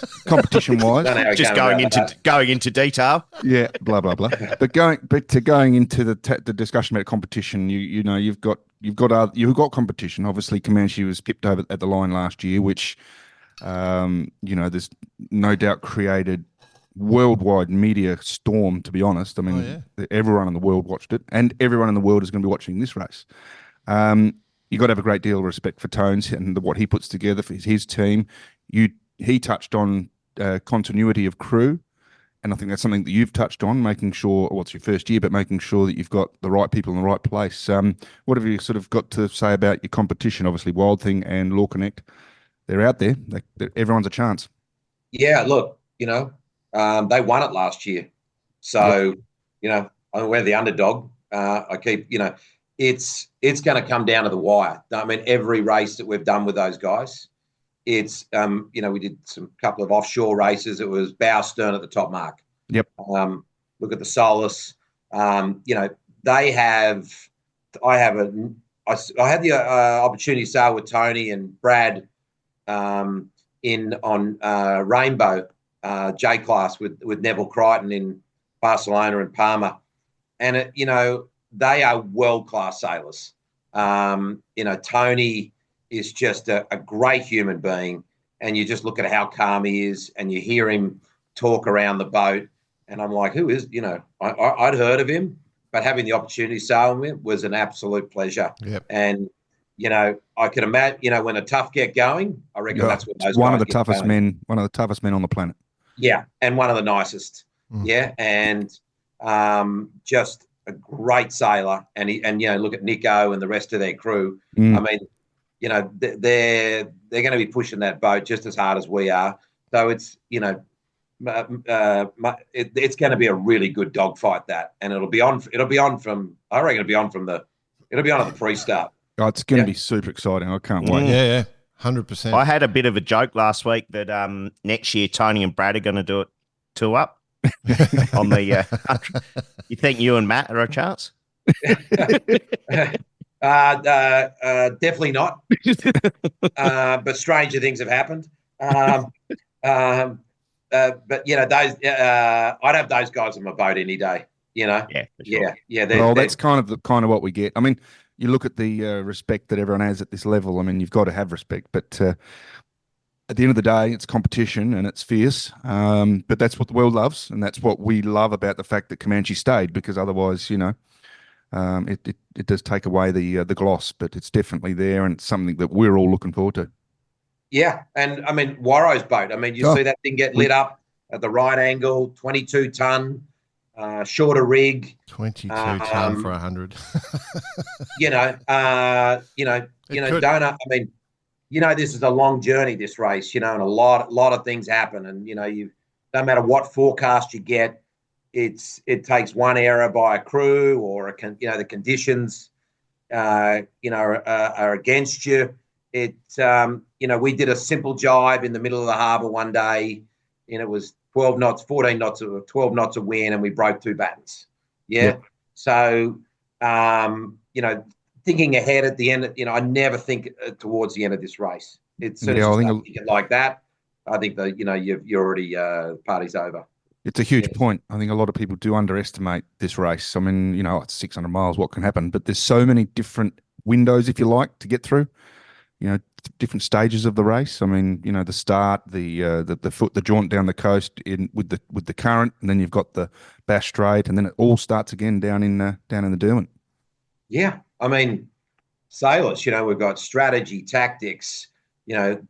Just going into detail. Yeah, blah blah blah. But going into the discussion about competition, you've got competition. Obviously, Comanche was pipped over at the line last year, which there's no doubt created worldwide media storm. To be honest, I mean, everyone in the world watched it, and everyone in the world is going to be watching this race. You've got to have a great deal of respect for Tones and what he puts together for his team. He touched on continuity of crew, and I think that's something that you've touched on, making sure, it's your first year, but making sure that you've got the right people in the right place. What have you sort of got to say about your competition? Obviously, Wild Thing and Law Connect, they're out there. Everyone's a chance. Yeah, look, they won it last year. So, we're the underdog. I keep, it's going to come down to the wire. I mean, every race that we've done with those guys, it's, we did some couple of offshore races. It was bow stern at the top mark. Yep. Look at the Solus. They have, I had the opportunity to sail with Tony and Brad on Rainbow J class with Neville Crichton in Barcelona and Palma. And, they are world-class sailors. Tony is just a great human being, and you just look at how calm he is, and you hear him talk around the boat, And I'm like, who is, I'd heard of him, but having the opportunity to sail with him was an absolute pleasure. Yep. And, I could imagine, when a tough get going, I reckon that's what those one guys of the toughest going. men on the planet. Yeah. And one of the nicest. Yeah. And just a great sailor. And look at Nico and the rest of their crew. I mean, they're going to be pushing that boat just as hard as we are. So it's, it's going to be a really good dogfight, that, and it'll be on from the pre-start. Oh, it's going to be super exciting. I can't wait. Yeah, 100%. I had a bit of a joke last week that next year Tony and Brad are going to do it 2 up on the. You think you and Matt are a chance? Definitely not. But stranger things have happened. But those I'd have those guys on my boat any day. Yeah, for sure. Yeah. Well, that's kind of what we get. I mean, you look at the respect that everyone has at this level. I mean, you've got to have respect, but at the end of the day, it's competition and it's fierce. But that's what the world loves, and that's what we love about the fact that Comanche stayed, because otherwise, it does take away the gloss. But it's definitely there, and it's something that we're all looking forward to. Yeah, and I mean Warro's boat. I mean, you see that thing get lit up at the right angle, 22-ton, shorter rig, 22-ton for 100. Donut. I mean, this is a long journey, this race. And a lot of things happen, and you no matter what forecast you get, it takes one error by a crew, or the conditions, are against you. We did a simple jibe in the middle of the harbour one day, and it was 12 knots, 14 knots, 12 knots of wind, and we broke 2 battens. Yeah. Yep. So, thinking ahead at the end, I never think towards the end of this race. It's thinking like that. I think that, you're already party's over. It's a huge point. I think a lot of people do underestimate this race. I mean, it's 600 miles. What can happen? But there's so many different windows, if you like, to get through. Different stages of the race. I mean, the start, the jaunt down the coast with the current, and then you've got the Bass Strait, and then it all starts again down in the Derwent. Yeah, I mean, sailors. We've got strategy, tactics.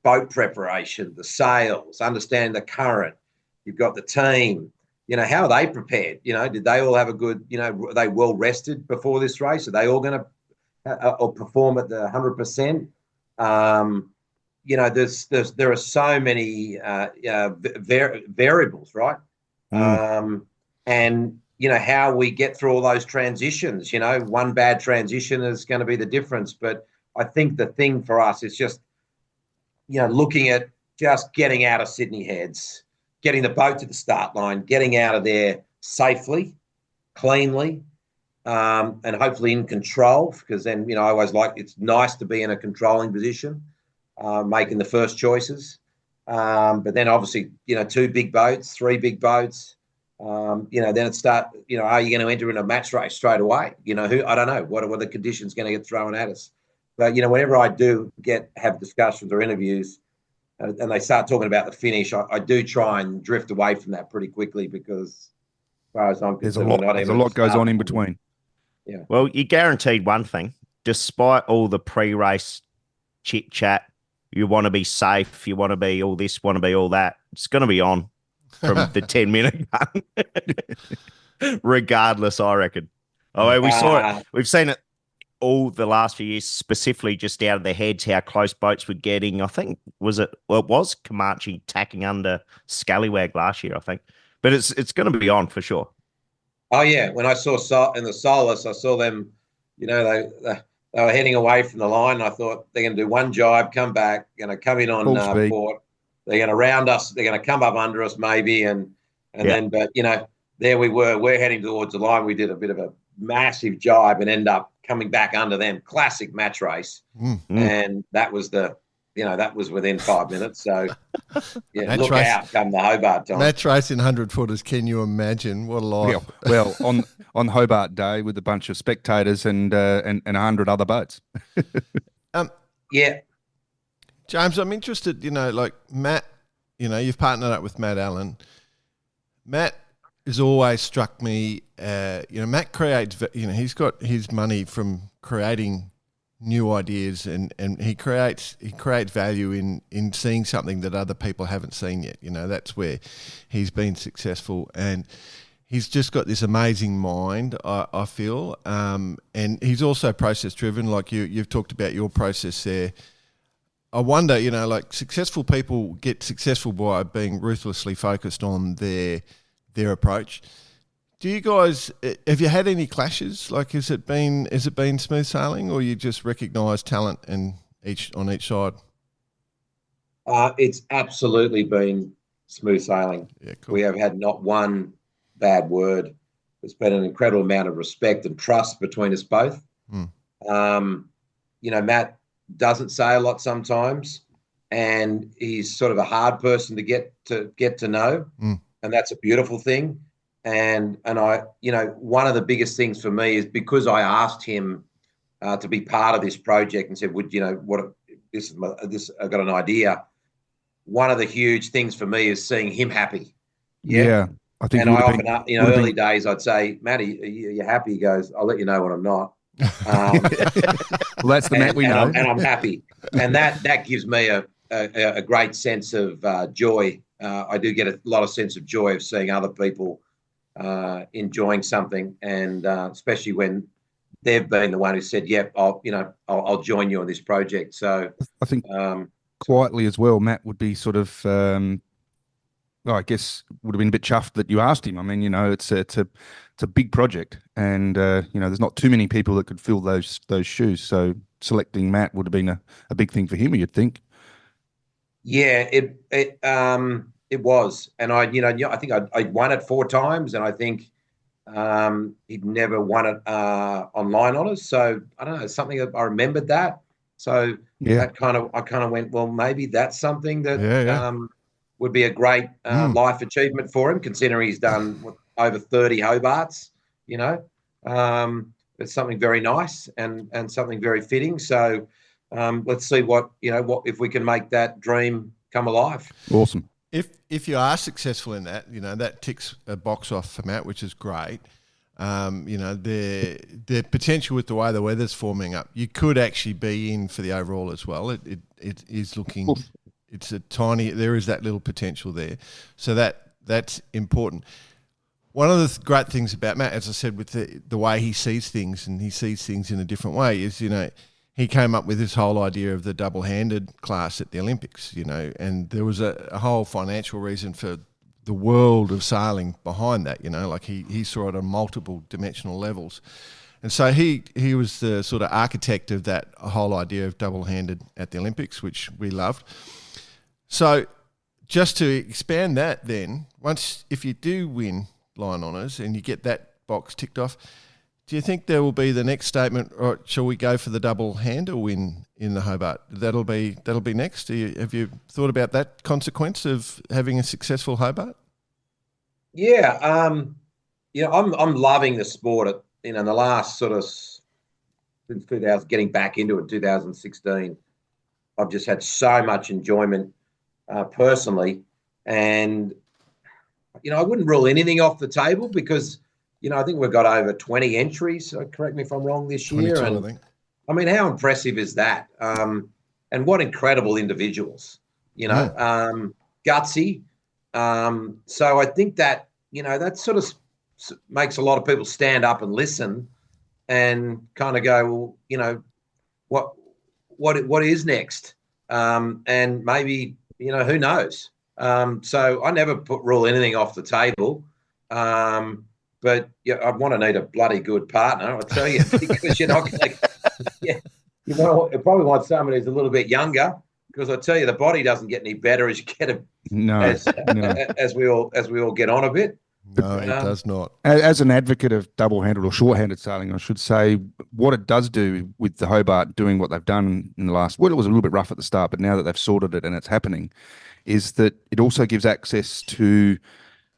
Boat preparation, the sails, understand the current. You've got the team. How are they prepared? Did they all have a good? Are they well rested before this race? Are they all going to perform at the 100%? There are so many variables, right? And how we get through all those transitions. One bad transition is going to be the difference. But I think the thing for us is just, looking at just getting out of Sydney Heads, getting the boat to the start line, getting out of there safely, cleanly, and hopefully in control, because then, I always it's nice to be in a controlling position, making the first choices. But then obviously, 2 big boats, 3 big boats, then it start, are you going to enter in a match race straight away? I don't know. What are the conditions going to get thrown at us? But, whenever I do have discussions or interviews, and they start talking about the finish, I do try and drift away from that pretty quickly, because as far as I'm concerned, there's a lot goes on in between. Yeah. Well, you're guaranteed one thing. Despite all the pre-race chit-chat, you want to be safe, you want to be all this, want to be all that. It's going to be on from the 10-minute gun. Regardless, I reckon. We saw it. We've seen it all the last few years, specifically just out of their heads, how close boats were getting. I think, it was Comanche tacking under Scallywag last year, I think. But it's going to be on for sure. Oh, yeah. When I saw in the Solus, I saw them, they were heading away from the line. I thought they're going to do one jibe, come back, going to come in on port. They're going to round us. They're going to come up under us maybe. Then, but, there we were. We're heading towards the line. We did a bit of a massive jibe and end up coming back under them. Classic match race. And that was that was within 5 minutes. So, look out come the Hobart time. Match race in 100-footers, can you imagine? What a life. Well, on Hobart Day with a bunch of spectators and 100 other boats. Yeah. James, I'm interested, like Matt, you've partnered up with Matt Allen. Matt, has always struck me. Matt creates. He's got his money from creating new ideas, and he creates value in seeing something that other people haven't seen yet. That's where he's been successful, and he's just got this amazing mind, I feel, and he's also process driven. Like you've talked about your process there. I wonder, like successful people get successful by being ruthlessly focused on their approach. Do you guys, have you had any clashes? Like, has it been smooth sailing, or you just recognise talent on each side? It's absolutely been smooth sailing. Yeah, cool. We have had not one bad word. There's been an incredible amount of respect and trust between us both. Matt doesn't say a lot sometimes, and he's sort of a hard person to get to know, and that's a beautiful thing. And I, one of the biggest things for me is because I asked him to be part of this project and said, "Would I've got an idea." One of the huge things for me is seeing him happy. Yeah, I think. And I often, early days, I'd say, "Matty, are you happy?" He goes, "I'll let you know when I'm not." Well, that's the Matt we know, and I'm happy, and that gives me a great sense of joy. I do get a lot of sense of joy of seeing other people enjoying something, and especially when they've been the one who said, "Yep, I'll join you on this project." So I think quietly as well, Matt would be sort of, I guess, would have been a bit chuffed that you asked him. I mean, it's a big project, and there's not too many people that could fill those shoes. So selecting Matt would have been a big thing for him, you'd think. Yeah, it was, and I think I won it 4 times, and I think he'd never won it on line honours. So I don't know, something I remembered that. So I kind of went, well, maybe that's something that would be a great life achievement for him, considering he's done over 30 Hobarts. It's something very nice and something very fitting. So let's see what if we can make that dream come alive. Awesome. If you are successful in that, that ticks a box off for Matt, which is great. The potential with the way the weather's forming up, you could actually be in for the overall as well. It is looking, it's a tiny, there is that little potential there. So that's important. One of the great things about Matt, as I said, with the way he sees things, and he sees things in a different way, is, he came up with this whole idea of the double-handed class at the Olympics, and there was a whole financial reason for the world of sailing behind that, like he saw it on multiple dimensional levels. And so he was the sort of architect of that whole idea of double-handed at the Olympics, which we loved. So just to expand that then, if you do win line honours and you get that box ticked off, do you think there will be the next statement, or shall we go for the double-hander win in the Hobart? That'll be next. Have you thought about that consequence of having a successful Hobart? Yeah, I'm loving the sport. In the last sort of since 2000, getting back into it, 2016, I've just had so much enjoyment personally, and I wouldn't rule anything off the table because. I think we've got over 20 entries. So correct me if I'm wrong this year. And I think. I mean, how impressive is that? And what incredible individuals, gutsy. So I think that, that sort of makes a lot of people stand up and listen and kind of go, well, what is next? And maybe, who knows? So I never rule anything off the table. But I'd want to need a bloody good partner, I'll tell you, because you're not going to. You probably want somebody who's a little bit younger, because I tell you, the body doesn't get any better as you get as we all get on a bit. No, it does not. As an advocate of double-handed or short-handed sailing, I should say, what it does do with the Hobart doing what they've done in the last, well, it was a little bit rough at the start, but now that they've sorted it and it's happening, is that it also gives access to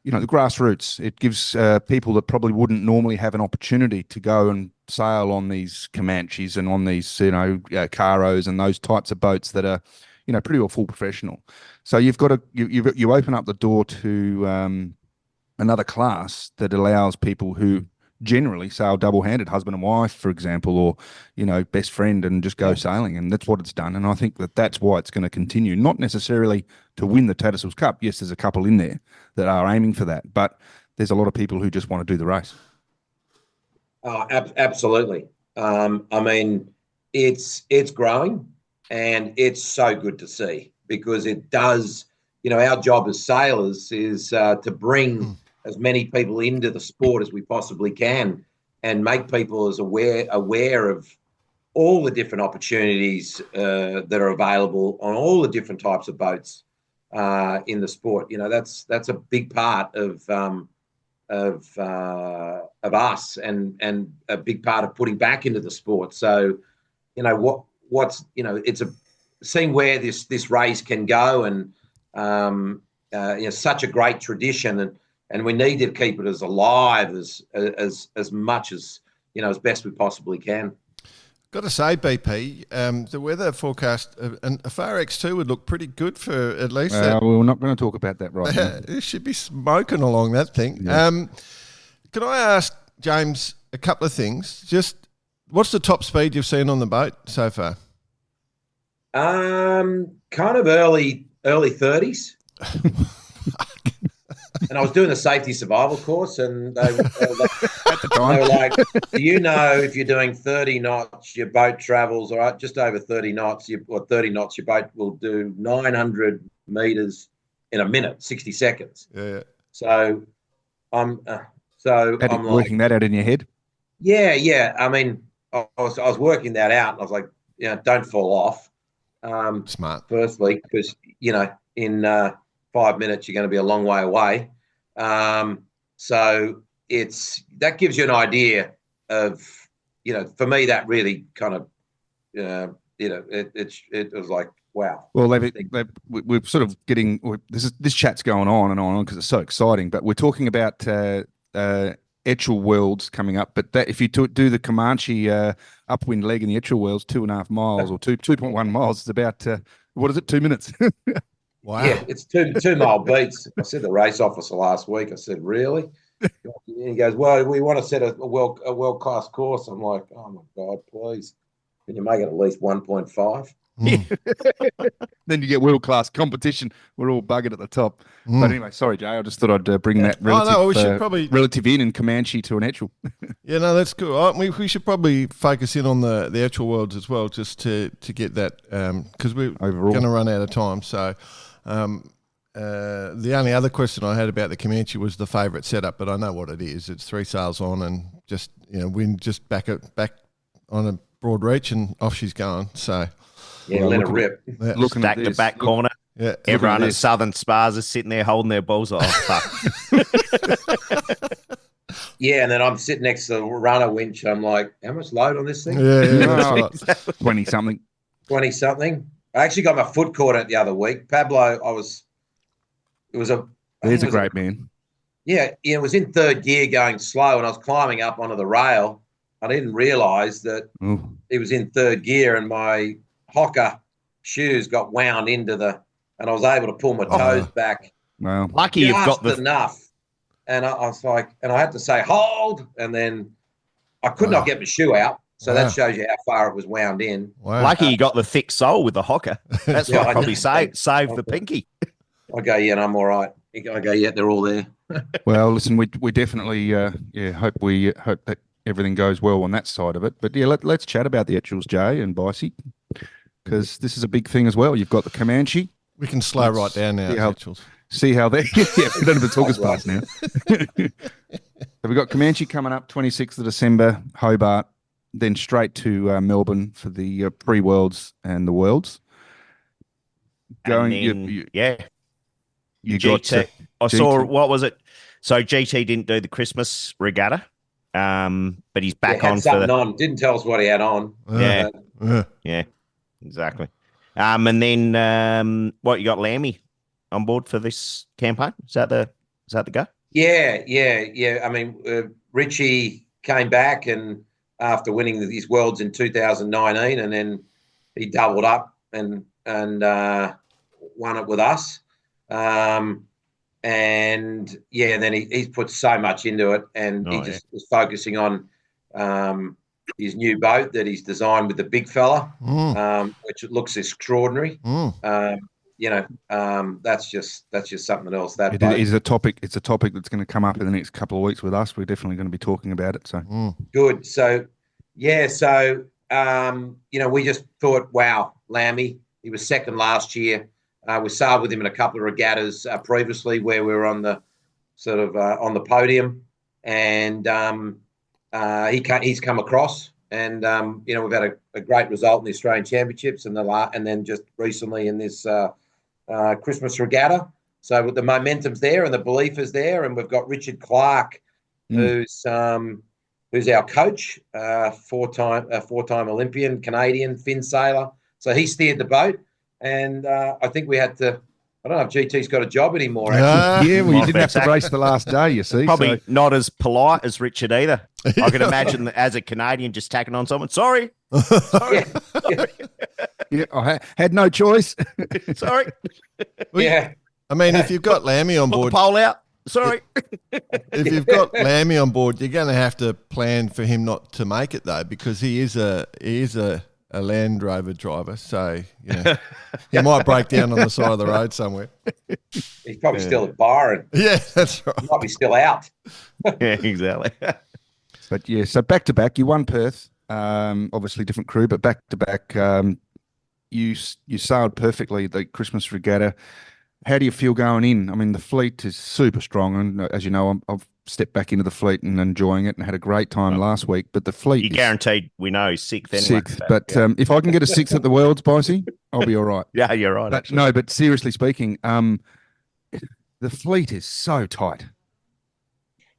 the grassroots. It gives people that probably wouldn't normally have an opportunity to go and sail on these Comanches and on these, Caros and those types of boats that are, pretty well full professional. So you've got to, you open up the door to another class that allows people who generally sail double-handed, husband and wife, for example, or, best friend, and just go sailing. And that's what it's done. And I think that's why it's going to continue, not necessarily to win the Tattersalls Cup. Yes, there's a couple in there that are aiming for that, but there's a lot of people who just want to do the race. Oh, absolutely. I mean, it's growing, and it's so good to see, because it does, our job as sailors is to bring as many people into the sport as we possibly can, and make people as aware of all the different opportunities that are available on all the different types of boats in the sport. That's a big part of us, and a big part of putting back into the sport. So, it's seeing where this race can go, and such a great tradition, and we need to keep it as alive as much as as best we possibly can. Got to say, BP, the weather forecast, a Far X2 would look pretty good for at least. We're not going to talk about that right now. It should be smoking along that thing. Yeah. Can I ask James a couple of things? Just what's the top speed you've seen on the boat so far? Kind of early 30s. And I was doing the safety survival course, and they were like, do you know if you're doing 30 knots, your boat travels, all right, just over 30 knots, or 30 knots, your boat will do 900 meters in a minute, 60 seconds. Yeah. So I'm working that out in your head. Yeah. I mean, I was working that out, and I was like, don't fall off. Smart. Firstly, because in 5 minutes you're going to be a long way away. So that gives you an idea of, for me, that really kind of, it was like, wow. Well, we're sort of getting this chat's going on and on because it's so exciting. But we're talking about Etchells Worlds coming up. But that if you do the Comanche upwind leg in the Etchells Worlds, 2.5 miles or 2.1 miles, it's about what is it? 2 minutes. Wow. Yeah, it's 2 mile beats. I said to the race officer last week, I said, really? And he goes, well, we want to set a world-class course. I'm like, oh, my God, please. Can you make it at least 1.5? Then you get world-class competition. We're all buggered at the top. But anyway, sorry, Jay. I just thought I'd bring that relative in Comanche to an Etchell. Yeah, no, that's good. We should probably focus in on the Etchell Worlds as well, just to get that, because we're going to run out of time. So the only other question I had about the Comanche was the favourite setup, but I know what it is. It's 3 sails on, and just wind just back on a broad reach, and off she's going. So yeah, let it rip. Looking back to back corner. Yeah, everyone at Southern Spars is sitting there holding their balls. Oh fuck! Yeah, and then I'm sitting next to the runner winch. I'm like, how much load on this thing? Yeah, 20 something. 20 something. I actually got my foot caught it the other week. Pablo, he's a great man. Yeah, it was in third gear going slow, and I was climbing up onto the rail. I didn't realise that it was in third gear, and my Hocker shoes got wound into and I was able to pull my toes back. Wow. Lucky you've got enough. And I was like, and I had to say, hold, and then I could not get my shoe out. So that shows you how far it was wound in. Wow. Lucky you got the thick sole with the Hocker. That's what probably saved the pinky. I go, yeah, and I'm all right. I go, yeah, they're all there. Well, listen, we definitely hope that everything goes well on that side of it. But yeah, let's chat about the Etchells, Jay and Bicey, because this is a big thing as well. You've got the Comanche. We can slow right down now, Etchells. See how they we don't have the talkers pass now. So we've got Comanche coming up 26th of December, Hobart, then straight to Melbourne for the pre-Worlds and the Worlds. You got I saw, what was it? So GT didn't do the Christmas regatta, but he's back on for on. Didn't tell us what he had on. Yeah, exactly. And then what, you got Lammy on board for this campaign? Is that the go? Yeah. I mean, Richie came back and after winning these Worlds in 2019, and then he doubled up and won it with us. and then he's put so much into it, and he just was focusing on his new boat that he's designed with the big fella, which looks extraordinary. That's just something else. That it is a topic. It's a topic that's going to come up in the next couple of weeks with us. We're definitely going to be talking about it. So good. So we just thought, wow, Lammy. He was second last year. We sailed with him in a couple of regattas previously, where we were on the sort of on the podium, and he's come across, and we've had a great result in the Australian Championships, and then just recently in this Christmas regatta. So the momentum's there, and the belief is there, and we've got Richard Clark, who's our coach, four-time Olympian, Canadian, Finn sailor. So he steered the boat, and I think we had to. I don't know if GT's got a job anymore. Actually. Well, you didn't have to race the last day, you see. Probably not as polite as Richard either. I can imagine that as a Canadian just tacking on someone. Sorry. Yeah, I had no choice. Sorry. Yeah. I mean, if you've got Lammy on board, put the pole out. Sorry. If you've got Lammy on board, you're going to have to plan for him not to make it though, because he is a Land Rover driver, so he might break down on the side of the road somewhere. He's probably still at Byron. Yeah, that's right. He might be still out. Yeah, exactly. But yeah, so back to back, you won Perth. Obviously different crew, but back to back, you sailed perfectly the Christmas regatta. How do you feel going in? I mean, the fleet is super strong, and as you know, I've stepped back into the fleet and enjoying it, and had a great time last week. But the fleet, you guarantee we know he's sixth anyway. Sixth, but if I can get a sixth at the Worlds, Bicey, I'll be all right. Yeah, you're right. But no, but seriously speaking, the fleet is so tight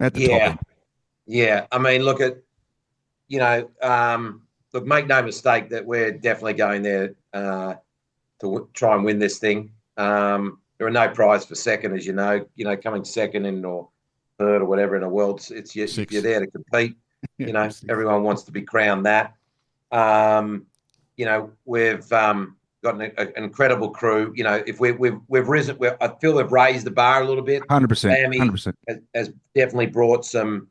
at the top end. Yeah, I mean, look at, look, make no mistake that we're definitely going there to try and win this thing. There are no prize for second, as you know. Coming second in or third or whatever in a world, you're there to compete. Everyone wants to be crowned that. We've got an incredible crew. If we've risen, I feel we've raised the bar a little bit. 100%. 100% has definitely brought some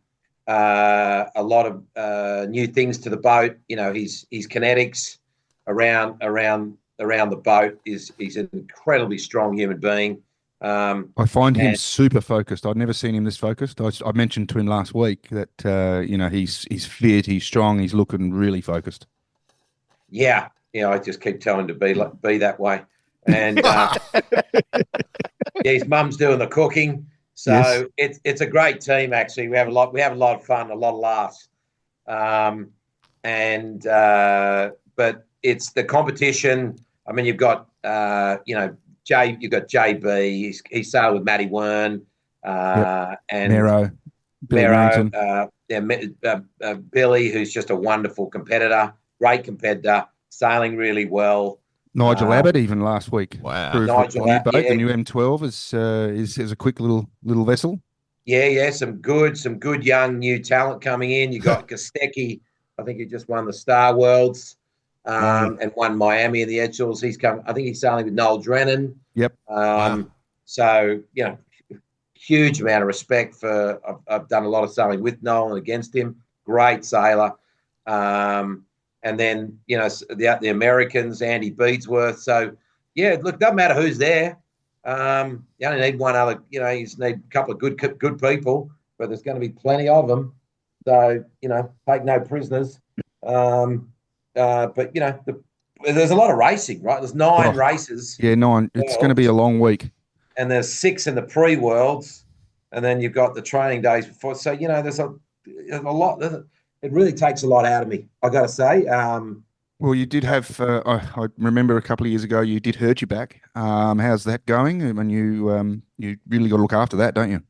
a lot of new things to the boat. His kinetics around the boat he's an incredibly strong human being. I find him super focused. I've never seen him this focused. I mentioned to him last week that he's fit, he's strong, he's looking really focused. Yeah, I just keep telling him to be that way. And his mum's doing the cooking, so yes. It's a great team. Actually, we have a lot of fun, a lot of laughs, but it's the competition. I mean, you've got you've got JB. He sailed with Matty Wern, and Mayo, Billy, who's just a wonderful competitor, great competitor, sailing really well. Nigel Abbott, even last week. Wow, Nigel Abbott, the new M12 is a quick little vessel. Yeah, some good young new talent coming in. You got Kostecki. I think he just won the Star Worlds. And won Miami in the Etchells. He's come. I think he's sailing with Noel Drennan. Yep. So huge amount of respect for. I've done a lot of sailing with Noel and against him. Great sailor. And then the Americans, Andy Beadsworth. So look, doesn't matter who's there. You only need one other. You just need a couple of good people, but there's going to be plenty of them. So take no prisoners. But there's a lot of racing, right? There's 9 races. Yeah, 9. It's going to be a long week. And there's 6 in the pre-worlds, and then you've got the training days before. So there's a lot. It really takes a lot out of me, I got to say. Well, you did have. I remember a couple of years ago you did hurt your back. How's that going? I mean, you really got to look after that, don't you?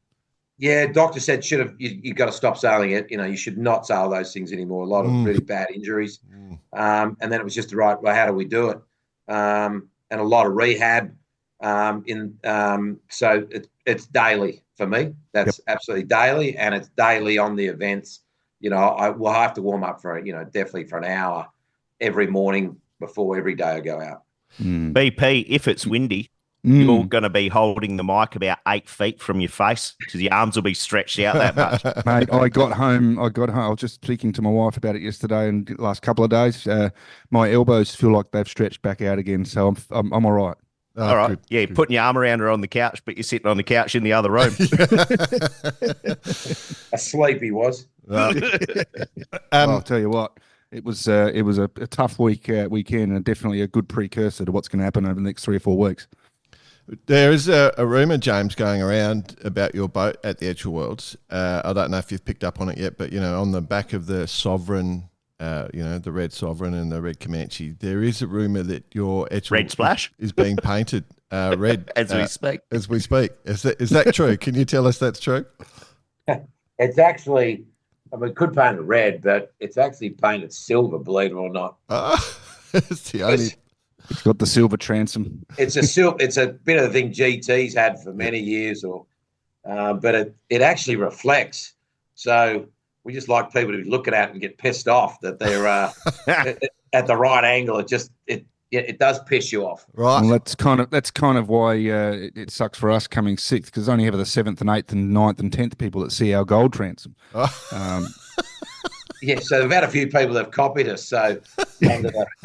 Yeah, doctor said you got to stop sailing it. You should not sail those things anymore. A lot of really bad injuries. And then it was just well, how do we do it? And a lot of rehab. So it's daily for me. That's absolutely daily, and it's daily on the events. I will have to warm up for definitely for an hour every morning before every day I go out. BP, if it's windy, you're going to be holding the mic about 8 feet from your face because your arms will be stretched out that much. Mate, I got home. I was just speaking to my wife about it yesterday and the last couple of days. My elbows feel like they've stretched back out again, so I'm all right. Oh, all right. good, yeah, good. putting your arm around her on the couch, but you're sitting on the couch in the other room. Asleep he was. I'll tell you what. It was a tough weekend and definitely a good precursor to what's going to happen over the next 3 or 4 weeks. There is a rumour, James, going around about your boat at the Etchells Worlds. I don't know if you've picked up on it yet, but, on the back of the Sovereign, the red Sovereign and the red Comanche, there is a rumour that your Etchells Red splash is being painted red as we speak. As we speak. Is that true? Can you tell us that's true? It's actually, it could paint it red, but it's actually painted silver, believe it or not. It's the only... It's got the silver transom. It's a bit of the thing GT's had for many years, but it actually reflects. So we just like people to be looking at it and get pissed off that they're at the right angle. It does piss you off. Right. Well, that's kind of why it sucks for us coming 6th, because only have the 7th and 8th and 9th and 10th people that see our gold transom. Yeah, so we've had a few people that have copied us. So, but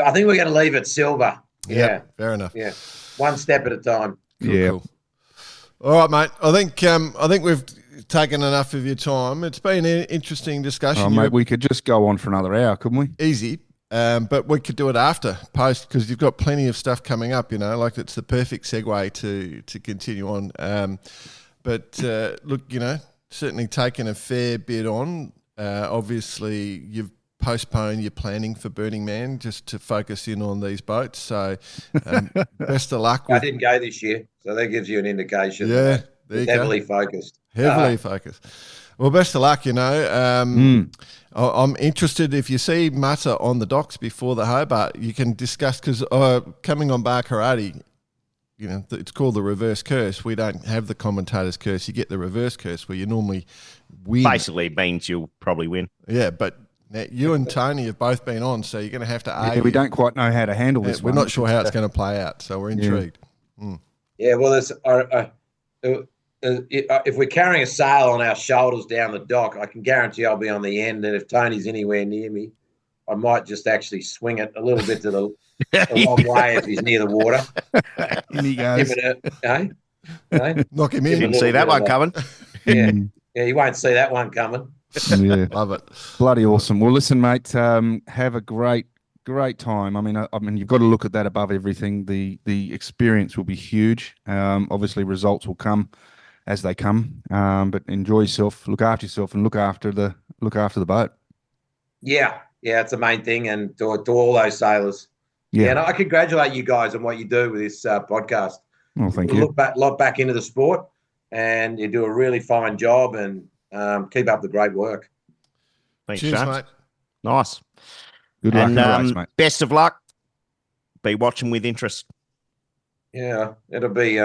I think we're going to leave it silver. Yeah, fair enough. Yeah, one step at a time. Cool. All right, mate. I think we've taken enough of your time. It's been an interesting discussion. Oh, mate, we could just go on for another hour, couldn't we? Easy. But we could do it after post because you've got plenty of stuff coming up. Like it's the perfect segue to continue on. But look, certainly taken a fair bit on. Obviously, you've postponed your planning for Burning Man just to focus in on these boats. So best of luck. I didn't go this year, so that gives you an indication. Yeah, there you go. Heavily focused. Heavily focused. Well, best of luck, I'm interested if you see Mutter on the docks before the Hobart, you can discuss, because coming on Bar Karate, it's called the reverse curse. We don't have the commentator's curse. You get the reverse curse where you normally win. Basically means you'll probably win. Yeah, but now you and Tony have both been on, so you're going to have to argue. Yeah, we don't quite know how to handle this. We're not sure how it's going to play out, so we're intrigued. Yeah, well, there's if we're carrying a sail on our shoulders down the dock, I can guarantee I'll be on the end. And if Tony's anywhere near me, I might just actually swing it a little bit to the long way if he's near the water. And he goes. Knock him You in. didn't see that one coming. Yeah, you won't see that one coming. Yeah, Love it. bloody awesome. Well, listen, mate, have a great time. I mean, you've got to look at that above everything. The experience will be huge. Obviously, results will come as they come. But enjoy yourself, look after yourself, and look after the boat. Yeah, it's the main thing, and to all those sailors. Yeah, and I congratulate you guys on what you do with this podcast. Well, thank you. Look back into the sport, and you do a really fine job, and keep up the great work. Thanks, Cheers, James. mate. Nice. Good luck And in the race, mate. best of luck. Be watching with interest. Yeah, it'll be.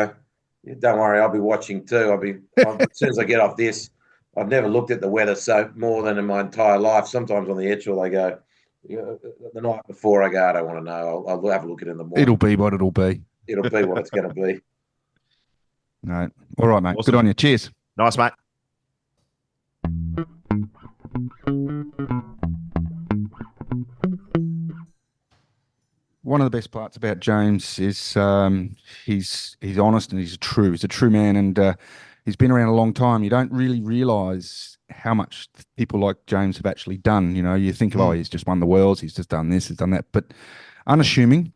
Don't worry, I'll be watching too. As soon as I get off this. I've never looked at the weather more than in my entire life. Sometimes on the Etchells, they go the night before. I go, I don't want to know. I'll have a look at it in the morning. It'll be what it'll be. It'll be what it's going to be. No, all right, mate. Awesome. Good on you. Cheers. Nice, mate. One of the best parts about James is he's honest and he's true. He's a true man, and he's been around a long time. You don't really realise how much people like James have actually done. You think of, he's just won the Worlds, he's just done this, he's done that. But unassuming,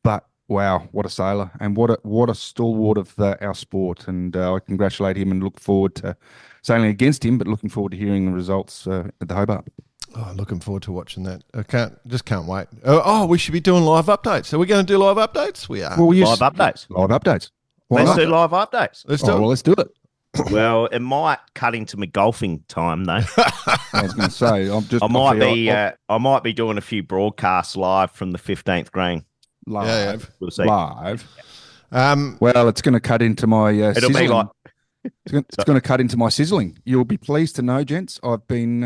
but wow, what a sailor, and what a stalwart of our sport. And I congratulate him and look forward to sailing against him, but looking forward to hearing the results at the Hobart. Oh, looking forward to watching that. I can't wait. We should be doing live updates. Are we going to do live updates? We are. Well, Live updates. Live updates. Why Let's not? do live updates. Let's do it. Well, let's do it. Well, it might cut into my golfing time though. I was going to say, I might be doing a few broadcasts live from the 15th green. live. Yeah. We'll see. Live. Um, Well, it's going to cut into my. It'll be sizzling- like It's going to cut into my sizzling. You'll be pleased to know, gents, I've been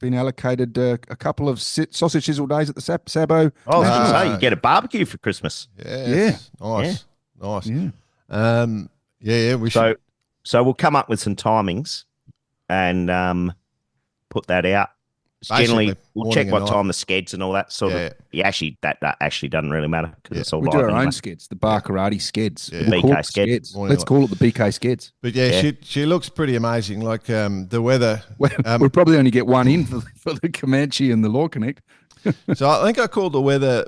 allocated a couple of sausage sizzle days at the Sabo. I was going to say, you get a barbecue for Christmas. Yes. Yeah. Nice. Nice. Yeah. We should. So we'll come up with some timings and put that out. Generally, we'll check what time the skeds and all that sort of. Yeah, actually, that actually doesn't really matter because it's all we live do our anyway. own skeds, the Barkarati skeds, the BK skeds. Let's call it the BK skeds. But she looks pretty amazing. Like the weather. We'll probably only get one in for the Comanche and the Law Connect. So I think I called the weather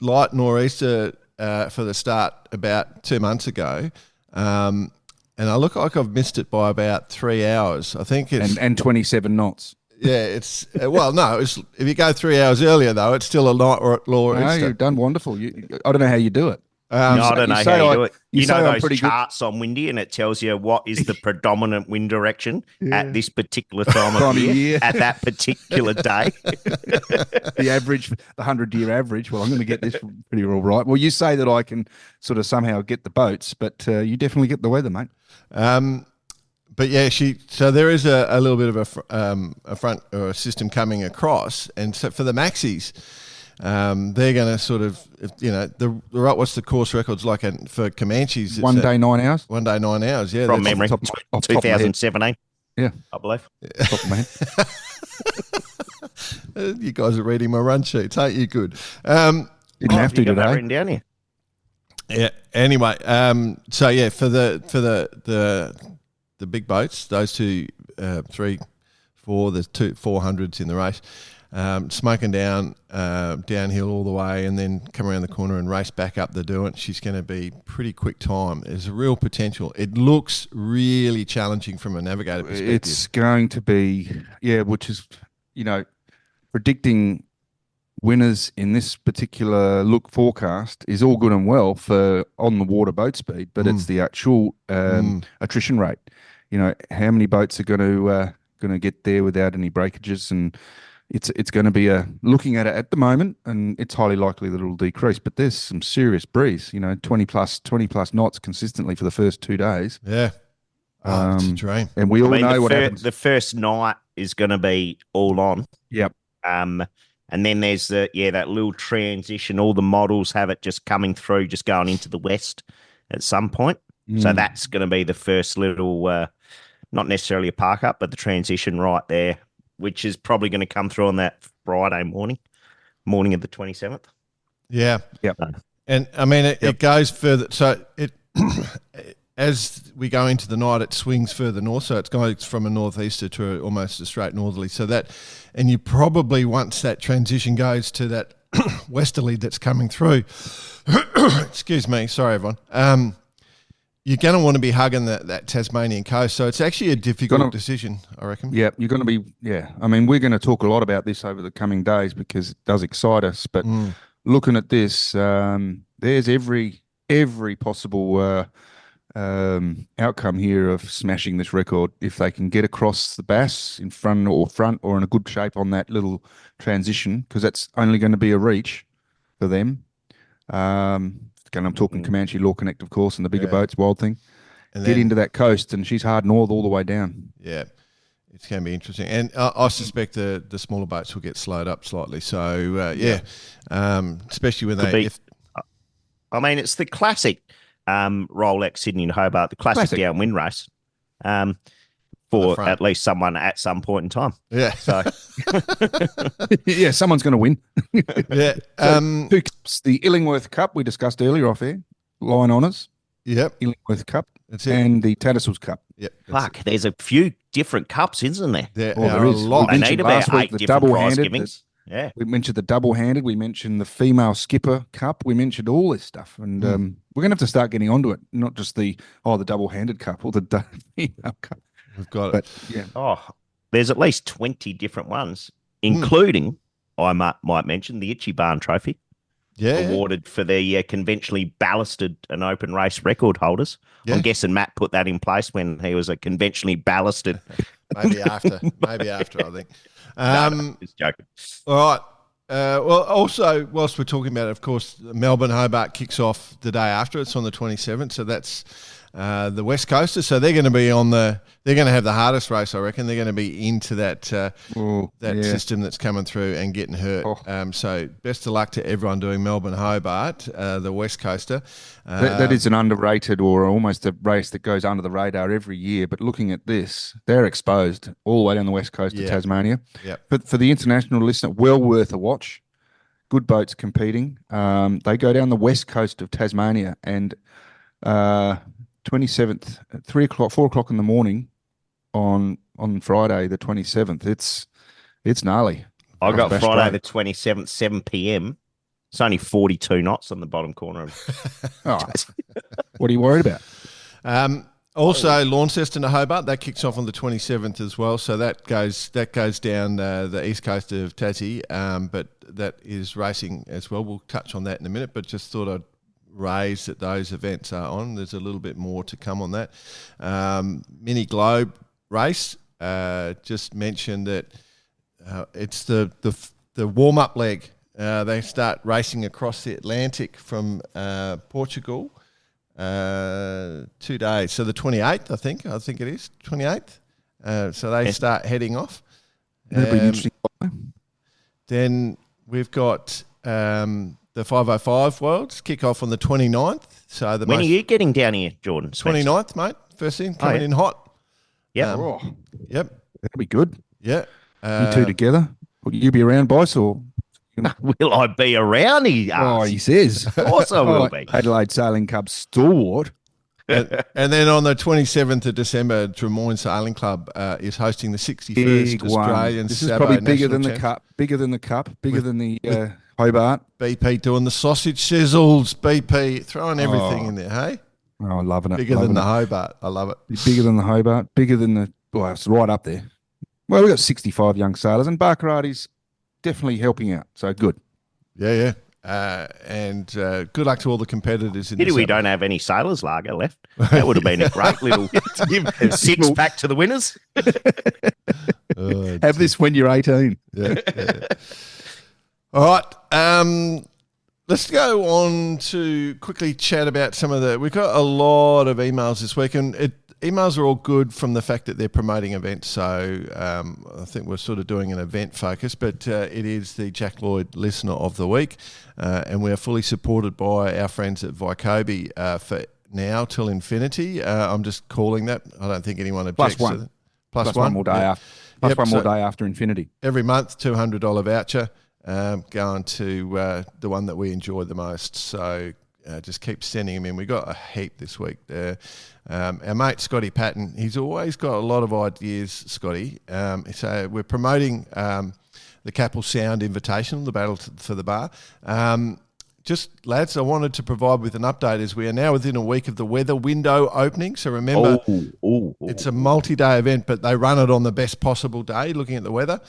light nor'easter for the start about 2 months ago. And I look like I've missed it by about 3 hours. I think it's and 27 knots. Yeah, it's no. It's, if you go 3 hours earlier though, it's still a night or law. No, you've done wonderful. I don't know how you do it. No, I don't know how you do it. You know those pretty charts on Windy, and it tells you what is the predominant wind direction at this particular time of year at that particular day. The average, the 100-year average. Well, I'm going to get this pretty all right. Well, you say that I can sort of somehow get the boats, but you definitely get the weather, mate. But yeah, so there is a little bit of a front or a system coming across, and so for the maxis, they're going to sort of, what's the course records like for Comanches? 1 day, 9 hours. 1 day, 9 hours. Yeah, from memory, off the top of my head. 2017. Yeah, I believe. Top of my head. You guys are reading my run sheets, ain't you? Good. Didn't have to today. Written down here. Yeah. Anyway, so yeah, for the big boats, those 2, 3, 4, there's 400s in the race, smoking down, downhill all the way, and then come around the corner and race back up the Derwent. She's going to be pretty quick time. There's a real potential. It looks really challenging from a navigator perspective. It's going to be, which is, predicting winners in this particular look forecast is all good and well for on the water boat speed, but it's the actual attrition rate. How many boats are going to get there without any breakages, and it's going to be looking at it at the moment, and it's highly likely that it'll decrease. But there's some serious breeze, 20 plus knots consistently for the first 2 days. Yeah, it's a dream. And we all know what happens. The first night is going to be all on. Yep. And then there's that little transition. All the models have it just coming through, just going into the west at some point. So that's going to be the first little, not necessarily a park up, but the transition right there, which is probably going to come through on that Friday morning of the 27th. Yeah. Yep. And I mean, it goes further. So it, as we go into the night, it swings further north. So it's going from a northeaster to almost a straight northerly. So that, and you probably, once that transition goes to that westerly that's coming through, excuse me, sorry everyone, you're going to want to be hugging that Tasmanian coast. So it's actually a difficult decision, I reckon. Yeah, you're going to be, I mean, we're going to talk a lot about this over the coming days because it does excite us. But looking at this, there's every possible outcome here of smashing this record if they can get across the Bass in front or in a good shape on that little transition, because that's only going to be a reach for them. And I'm talking Comanche, Law Connect, of course, and the bigger boats, Wild Thing. And get into that coast, and she's hard north all the way down. Yeah, it's going to be interesting. And I suspect the smaller boats will get slowed up slightly. So, especially when they... I mean, it's the classic Rolex Sydney and Hobart, the classic downwind race for at least someone at some point in time. Yeah. So, yeah, someone's going to win. Yeah. Two cups, the Illingworth Cup we discussed earlier off air, Line Honours. Yep. Illingworth Cup. That's it. And the Tattersalls Cup. Yep. Fuck, there's a few different cups, isn't there? There are a lot. They need about 8 different prize givings. Yeah. We mentioned the double-handed. We mentioned the female skipper cup. We mentioned all this stuff. And we're going to have to start getting onto it, not just the double-handed cup or the female cup. We've got it. Yeah. Oh, there's at least 20 different ones, including, I might mention, the Itchy Barn Trophy. Yeah. Awarded for the conventionally ballasted and open race record holders. Yeah. I'm guessing Matt put that in place when he was a conventionally ballasted. Maybe after, I think. No, just joking. All right. Well, also, whilst we're talking about it, of course, Melbourne Hobart kicks off the day after. It's on the 27th, so that's the West Coaster. So they're going to be they're going to have the hardest race, I reckon. They're going to be into that system that's coming through and getting hurt. So best of luck to everyone doing Melbourne Hobart, the West Coaster. That is an underrated or almost a race that goes under the radar every year. But looking at this, they're exposed all the way down the west coast of Tasmania. Yep. But for the international listener, well worth a watch. Good boats competing. They go down the west coast of Tasmania, and 27th, 3 o'clock, 4 o'clock in the morning on Friday the 27th. It's gnarly. I got Friday the 27th, 7 p.m. It's only 42 knots on the bottom corner of. What are you worried about? Also, Launceston to Hobart, that kicks off on the 27th as well. So that goes down the east coast of Tassie, but that is racing as well. We'll touch on that in a minute, but just thought I'd raise that those events are on. There's a little bit more to come on that. Mini Globe race, just mentioned that it's the warm-up leg. They start racing across the Atlantic from Portugal. 2 days. So the 28th, I think it is, 28th. So they start heading off. That'll be interesting. Then we've got the 505 Worlds kick off on the 29th. So when are you getting down here, Jordan? 29th, mate. First thing, coming in hot. Yep. Yep. That'll be good. Yeah. You two together. Will you be around, boys, or? Will I be around? He says. Of course I will be. Adelaide Sailing Club stalwart. And then on the 27th of December, Drummoyne Sailing Club is hosting the 61st Australian This is Sabo probably bigger National than the Champ. cup, bigger than the Hobart. BP doing the sausage sizzles. BP throwing everything in there, hey? Oh, loving it. Bigger than the Hobart. I love it. Bigger than the Hobart. Bigger than the. Well, it's right up there. Well, we've got 65 young sailors, and Barkarati's definitely helping out. So good. Yeah. And good luck to all the competitors. Pity we don't have any sailors lager left. That would have been a great little six pack to the winners. Have this when you're 18. Yeah. All right. Let's go on to quickly chat about some of the. We've got a lot of emails this week, and emails are all good from the fact that they're promoting events. So I think we're sort of doing an event focus, but it is the Jack Lloyd Listener of the Week, and we are fully supported by our friends at Vycobi for now till infinity. I'm just calling that. I don't think anyone objects. Plus to that. Plus one more day after. Plus one more day after infinity. Every month, $200 voucher going to the one that we enjoy the most. So just keep sending them in. We got a heap this week there. Our mate Scotty Patton, he's always got a lot of ideas, Scotty. So we're promoting the Capel Sound Invitational, the Battle for the Bar. Just, lads, I wanted to provide with an update as we are now within a week of the weather window opening. So remember, it's a multi-day event, but they run it on the best possible day, looking at the weather.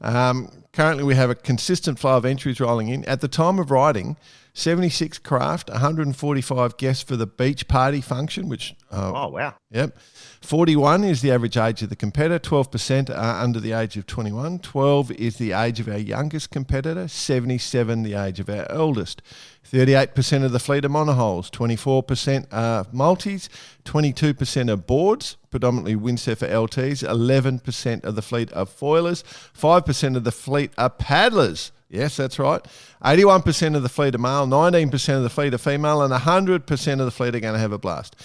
Currently, we have a consistent flow of entries rolling in. At the time of writing, 76 craft, 145 guests for the beach party function, which... oh, wow. Yep. 41 is the average age of the competitor. 12% are under the age of 21. 12 is the age of our youngest competitor. 77 the age of our eldest. 38% of the fleet are monohulls. 24% are multis. 22% are boards, predominantly windsurfer LTs. 11% of the fleet are foilers. 5% of the fleet are paddlers. Yes, that's right. 81% of the fleet are male, 19% of the fleet are female, and 100% of the fleet are going to have a blast.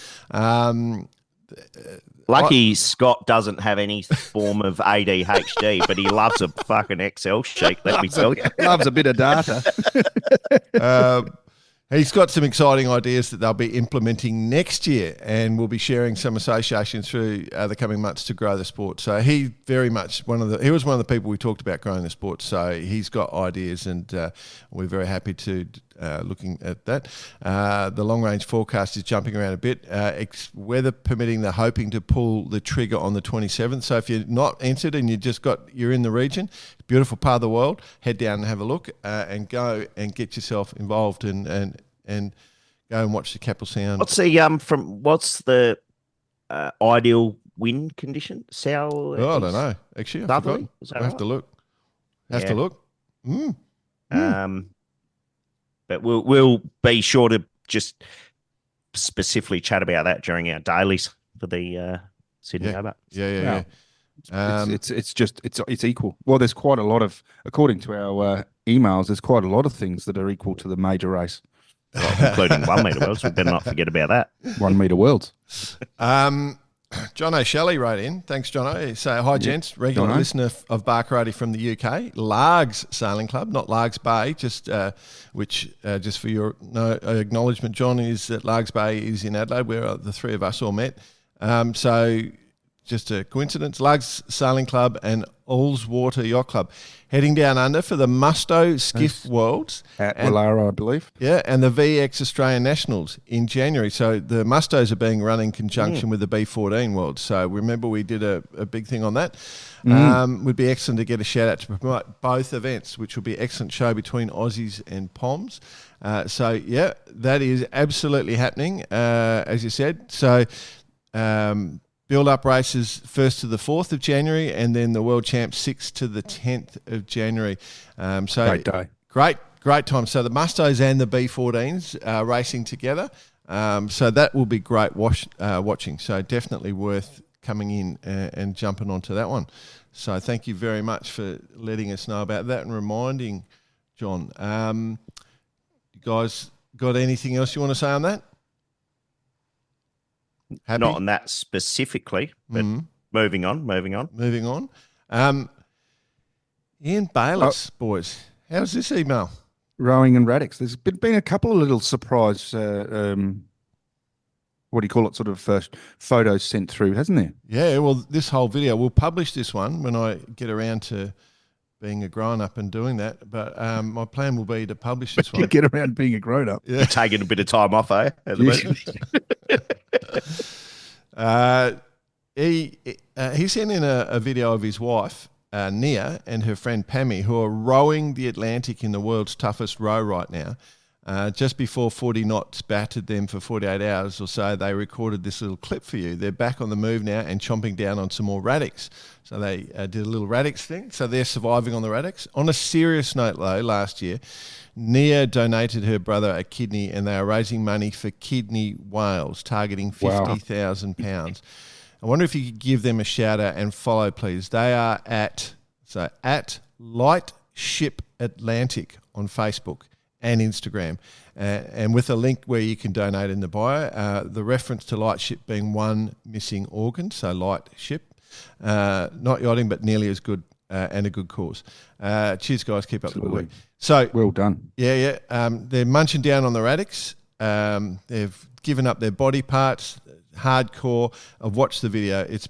Lucky Scott doesn't have any form of ADHD, but he loves a fucking Excel sheet, let me tell you. Loves a bit of data. He's got some exciting ideas that they'll be implementing next year, and we'll be sharing some associations through the coming months to grow the sport. So he very much he was one of the people we talked about growing the sport. So he's got ideas, and we're very happy to looking at that. The long range forecast is jumping around a bit. Weather permitting, they're hoping to pull the trigger on the 27th. So if you're not entered and you're in the region, beautiful part of the world, head down and have a look and go and get yourself involved and go and watch the Capel Sound. What's the ideal wind condition? South? I don't know. Actually, I forgot. I have to look. To look. But we'll be sure to just specifically chat about that during our dailies for the Sydney Hobart. Yeah. It's equal. Well, there's quite a lot of, according to our emails, there's quite a lot of things that are equal to the major race. Well, including 1 metre worlds. We better not forget about that. 1 metre worlds. John O'Shelley wrote in. Thanks, John. He say, hi, gents. Regular Jono. listener of Barkarati from the UK. Largs Sailing Club, not Largs Bay, just for your acknowledgement, John, is that Largs Bay is in Adelaide, where the three of us all met. So just a coincidence. Largs Sailing Club and Allswater Yacht Club heading down under for the Musto Skiff Worlds. At Willara, I believe. Yeah, and the VX Australian Nationals in January. So the Mustos are being run in conjunction with the B14 Worlds. So remember we did a big thing on that. Would be excellent to get a shout out to promote both events, which will be an excellent show between Aussies and Poms. So that is absolutely happening, as you said. So build-up races 1st to the 4th of January, and then the World Champs 6th to the 10th of January. Great day. Great time. So the Mustos and the B14s are racing together. So that will be great watching. So definitely worth coming in and jumping onto that one. So thank you very much for letting us know about that and reminding John. You guys got anything else you want to say on that? Happy? Not on that specifically, but moving on. Ian Bayliss, boys, how's this email? Rowing and Radix. There's been a couple of little surprise, what do you call it, sort of photos sent through, hasn't there? Yeah, well, this whole video, we'll publish this one when I get around to being a grown-up and doing that. But my plan will be to publish this one. Get around being a grown-up. You're taking a bit of time off, eh? At the moment. He sent in a video of his wife, Nia, and her friend Pammy, who are rowing the Atlantic in the world's toughest row right now. Just before 40 knots battered them for 48 hours or so, they recorded this little clip for you. They're back on the move now and chomping down on some more Radix. So they did a little Radix thing. So they're surviving on the Radix. On a serious note, though, last year, Nia donated her brother a kidney, and they are raising money for kidney whales, targeting £50,000. I wonder if you could give them a shout out and follow, please. They are at Lightship Atlantic on Facebook and Instagram, and with a link where you can donate in the bio. The reference to Lightship being one missing organ, so Lightship, not yachting, but nearly as good and a good cause. Cheers, guys. Keep up the good work. So well done. Yeah. They're munching down on the Radix. They've given up their body parts. Hardcore. I've watched the video. It's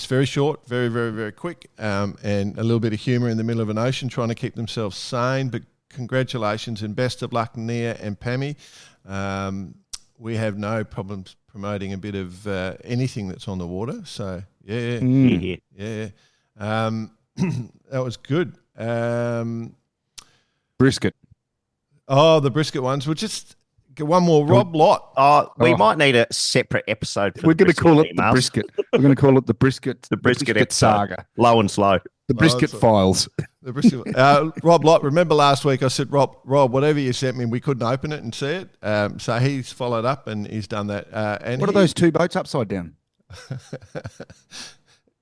very short, very, very, very quick, and a little bit of humour in the middle of an ocean, trying to keep themselves sane. But congratulations and best of luck, Nia and Pammy. We have no problems promoting a bit of anything that's on the water. So yeah. That was good. Brisket. Oh, the brisket ones. We'll just get one more. Rob Lott. We might need a separate episode. We're going to call it the brisket. We're going to call it the brisket. The brisket saga. Low and slow. The brisket files. The brisket. Rob Lott. Remember last week I said, Rob, whatever you sent me, we couldn't open it and see it. So he's followed up and he's done that. And what are those two boats upside down?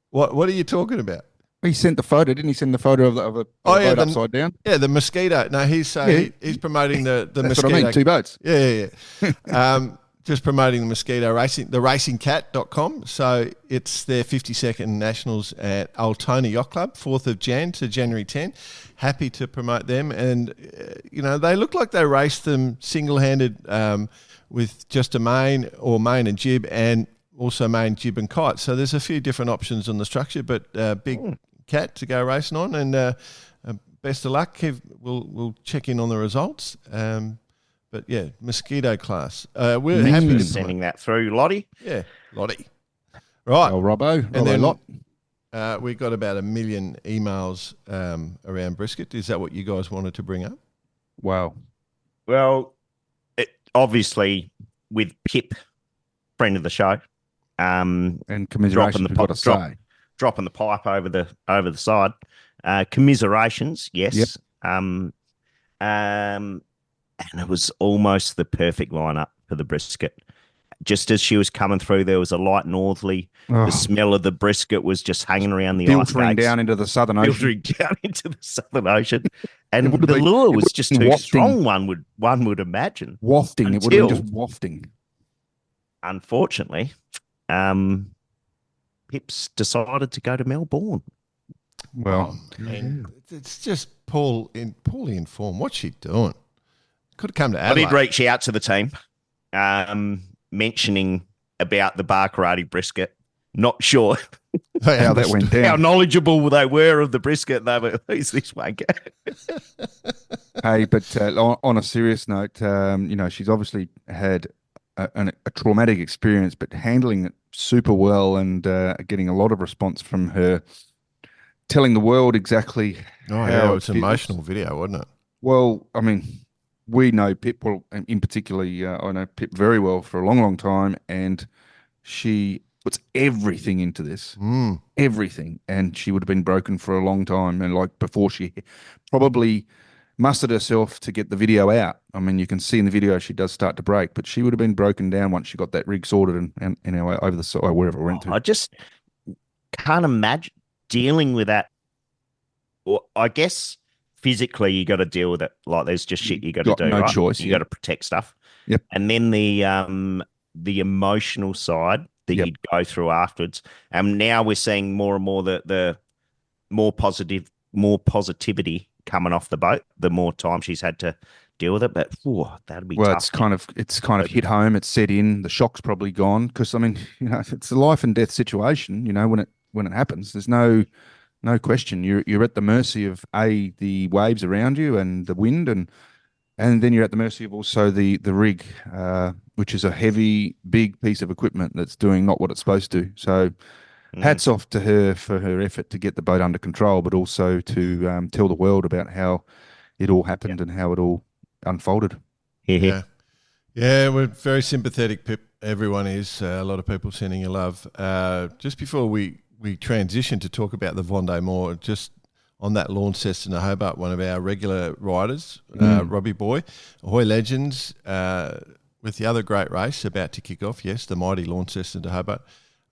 What are you talking about? He sent the photo, didn't he? Send the photo of a boat upside down. Yeah, the mosquito. No, he's promoting the That's mosquito. what I mean, two boats. Yeah. Just promoting the mosquito racing, the racingcat.com. So it's their 52nd Nationals at Altona Yacht Club, 4th of Jan to January 10. Happy to promote them. And, they look like they raced them single-handed with just a main and jib, and also main, jib and kite. So there's a few different options on the structure, but big cat to go racing on. And best of luck. We'll check in on the results. But yeah, mosquito class. We're happy to sending that through, Lottie. Yeah, Lottie. Right. Oh, Robbo. And then Lott. we got about 1 million emails around brisket. Is that what you guys wanted to bring up? Wow. Well, obviously with Pip, friend of the show, and commiserations, dropping the pipe over the side. Commiserations, yes. Yep. And it was almost the perfect lineup for the brisket. just as she was coming through, there was a light northerly. Oh. The smell of the brisket was just hanging around the Filtering ice gates, down into the Southern Ocean. filtering down into the Southern Ocean, and would've the been- lure it was would've just been too wafting. strong. One would imagine. Wafting. It would have been Until- just wafting. Unfortunately, Pips decided to go to Melbourne. Well, And it's just poorly informed. What's she doing? Could have come to I did Adelaide. reach out to the team, mentioning about the bar karate brisket. Not sure how that went how down. knowledgeable they were of the brisket. They were, who's this wanker? Hey, but on a serious note, she's obviously had a traumatic experience, but handling it super well and getting a lot of response from her, telling the world exactly Oh, how yeah, it's it an feels. emotional video, wasn't it? Well, I mean, we know Pip, well, in particular, I know Pip very well for a long, long time, and she puts everything into this, everything, and she would have been broken for a long time, and like before she probably mustered herself to get the video out. I mean, you can see in the video she does start to break, but she would have been broken down once she got that rig sorted and over the side, wherever it went to. I just can't imagine dealing with that. Well, I guess physically you got to deal with it. Like there's just shit you got to do. No right? choice. You got to protect stuff. Yep. And then the emotional side that Yep. you'd go through afterwards. And now we're seeing more and more the more positivity coming off the boat. The more time she's had to deal with it, but that'd be Well, tough. it's kind of hit home. It's set in. The shock's probably gone because I mean, it's a life and death situation. When it happens, there's no question. You're at the mercy of the waves around you and the wind, and then you're at the mercy of also the rig, which is a heavy, big piece of equipment that's doing not what it's supposed to. So, hats off to her for her effort to get the boat under control, but also to tell the world about how it all happened and how it all unfolded. Yeah. Yeah, we're very sympathetic, Pip. Everyone is. A lot of people sending you love. Just before we transition to talk about the Vendée more, just on that Launceston to Hobart, one of our regular riders, Robbie Boy, Ahoy Legends, with the other great race about to kick off, yes, the mighty Launceston to Hobart.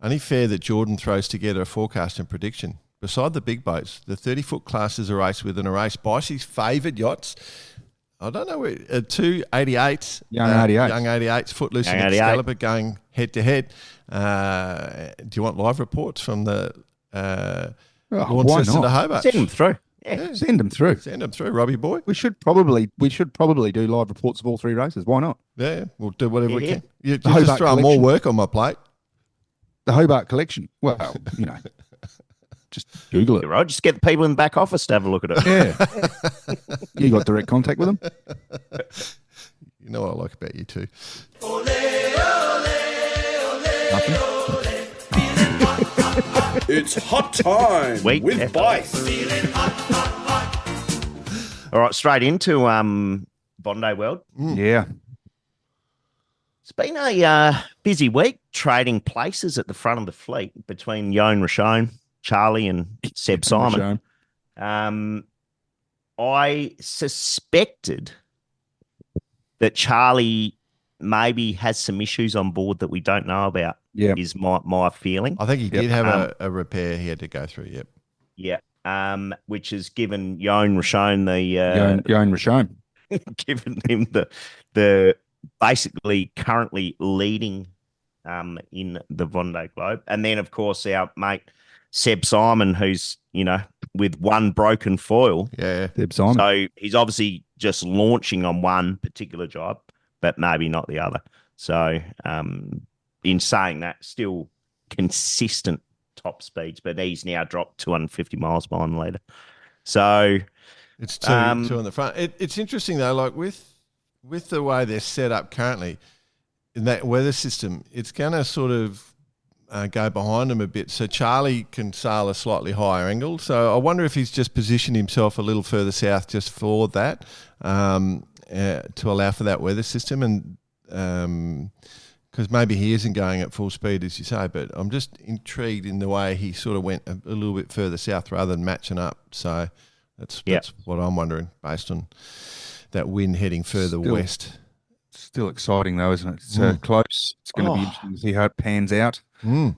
Only fair that Jordan throws together a forecast and prediction. Beside the big boats, the 30-foot class is a race within a race. Bicey's favoured yachts. I don't know, 288s. Young 88s. Young 88s, Footloose Young and 88. Excalibur going head-to-head. Do you want live reports from the Why Launceston to not? Hobart? Send them through. Yeah. Send them through. Send them through, Robbie Boy. We should probably do live reports of all three races. Why not? Yeah, we'll do whatever we Yeah. can. You Hobart just throw more collection. work on my plate. The Hobart collection. Well, just Google it. You're right. Just get the people in the back office to have a look at it. Yeah. You got direct contact with them? You know what I like about you too. Nothing. It's hot time Wait, with yeah. Bice. All right, straight into Bondi World. Yeah. It's been a busy week trading places at the front of the fleet between Yoan Rochon, Charlie, and Seb Simon. I suspected that Charlie maybe has some issues on board that we don't know about. Yeah. Is my feeling. I think he did have a repair he had to go through. Yep. Yeah. Which has given Yoan Rochon Yoan Rochon. given him the basically currently leading in the Vendée Globe. And then, of course, our mate Seb Simon, who's, with one broken foil. Yeah. Seb Simon. So he's obviously just launching on one particular job, but maybe not the other. So in saying that, still consistent top speeds, but he's now dropped 250 miles behind the leader. So It's two on the front. It's interesting though, like with the way they're set up currently in that weather system, it's going to sort of go behind them a bit. So Charlie can sail a slightly higher angle. So I wonder if he's just positioned himself a little further south just for that, to allow for that weather system. And because maybe he isn't going at full speed, as you say, but I'm just intrigued in the way he sort of went a little bit further south rather than matching up. So that's what I'm wondering based on that wind heading further west. Still exciting though, isn't it? It's close. It's going to be interesting to see how it pans out. I've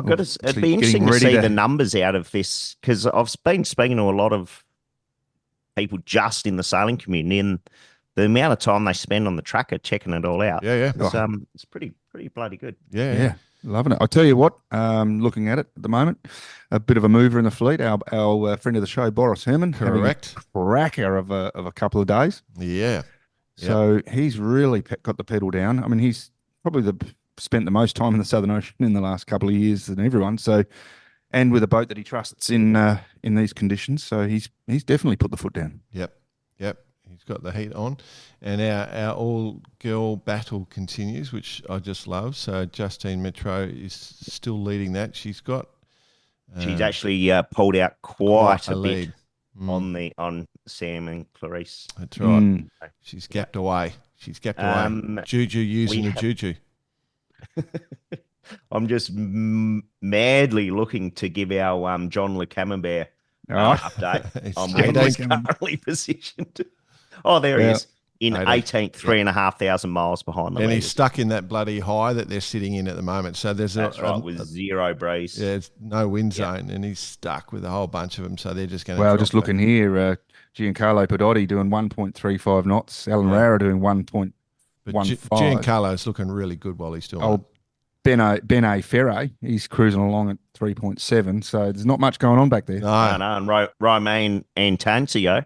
got to. It'd Actually be interesting getting to ready see to- the numbers out of this because I've been speaking to a lot of people just in the sailing community, and the amount of time they spend on the tracker checking it all out. Yeah. It's pretty bloody good. Yeah, loving it. I tell you what, looking at it at the moment, a bit of a mover in the fleet. Our friend of the show, Boris Herman, Correct. having a cracker of a couple of days. Yeah. So he's really got the pedal down. I mean, he's probably spent the most time in the Southern Ocean in the last couple of years than everyone. So, and with a boat that he trusts in these conditions, so he's definitely put the foot down. Yep. He's got the heat on, and our all-girl battle continues, which I just love. So Justine Metro is still leading that. She's got. She's actually pulled out quite a lead. bit on Sam and Clarice. That's right. She's gapped away. Juju using the juju. I'm just madly looking to give our John Le Camembert update on where he's currently positioned. Oh, there he is. In 18th, 3,500 miles behind the and leaders. he's stuck in that bloody high that they're sitting in at the moment. So there's with zero breeze. Yeah, it's no wind zone, and he's stuck with a whole bunch of them. So they're just going to. Well, just looking here, Giancarlo Pedotti doing 1.35 knots. Alan Rara doing 1.15. Giancarlo's looking really good while he's doing it. Ben A. Ferre, he's cruising along at 3.7. So there's not much going on back there. No, and Romain Antancio.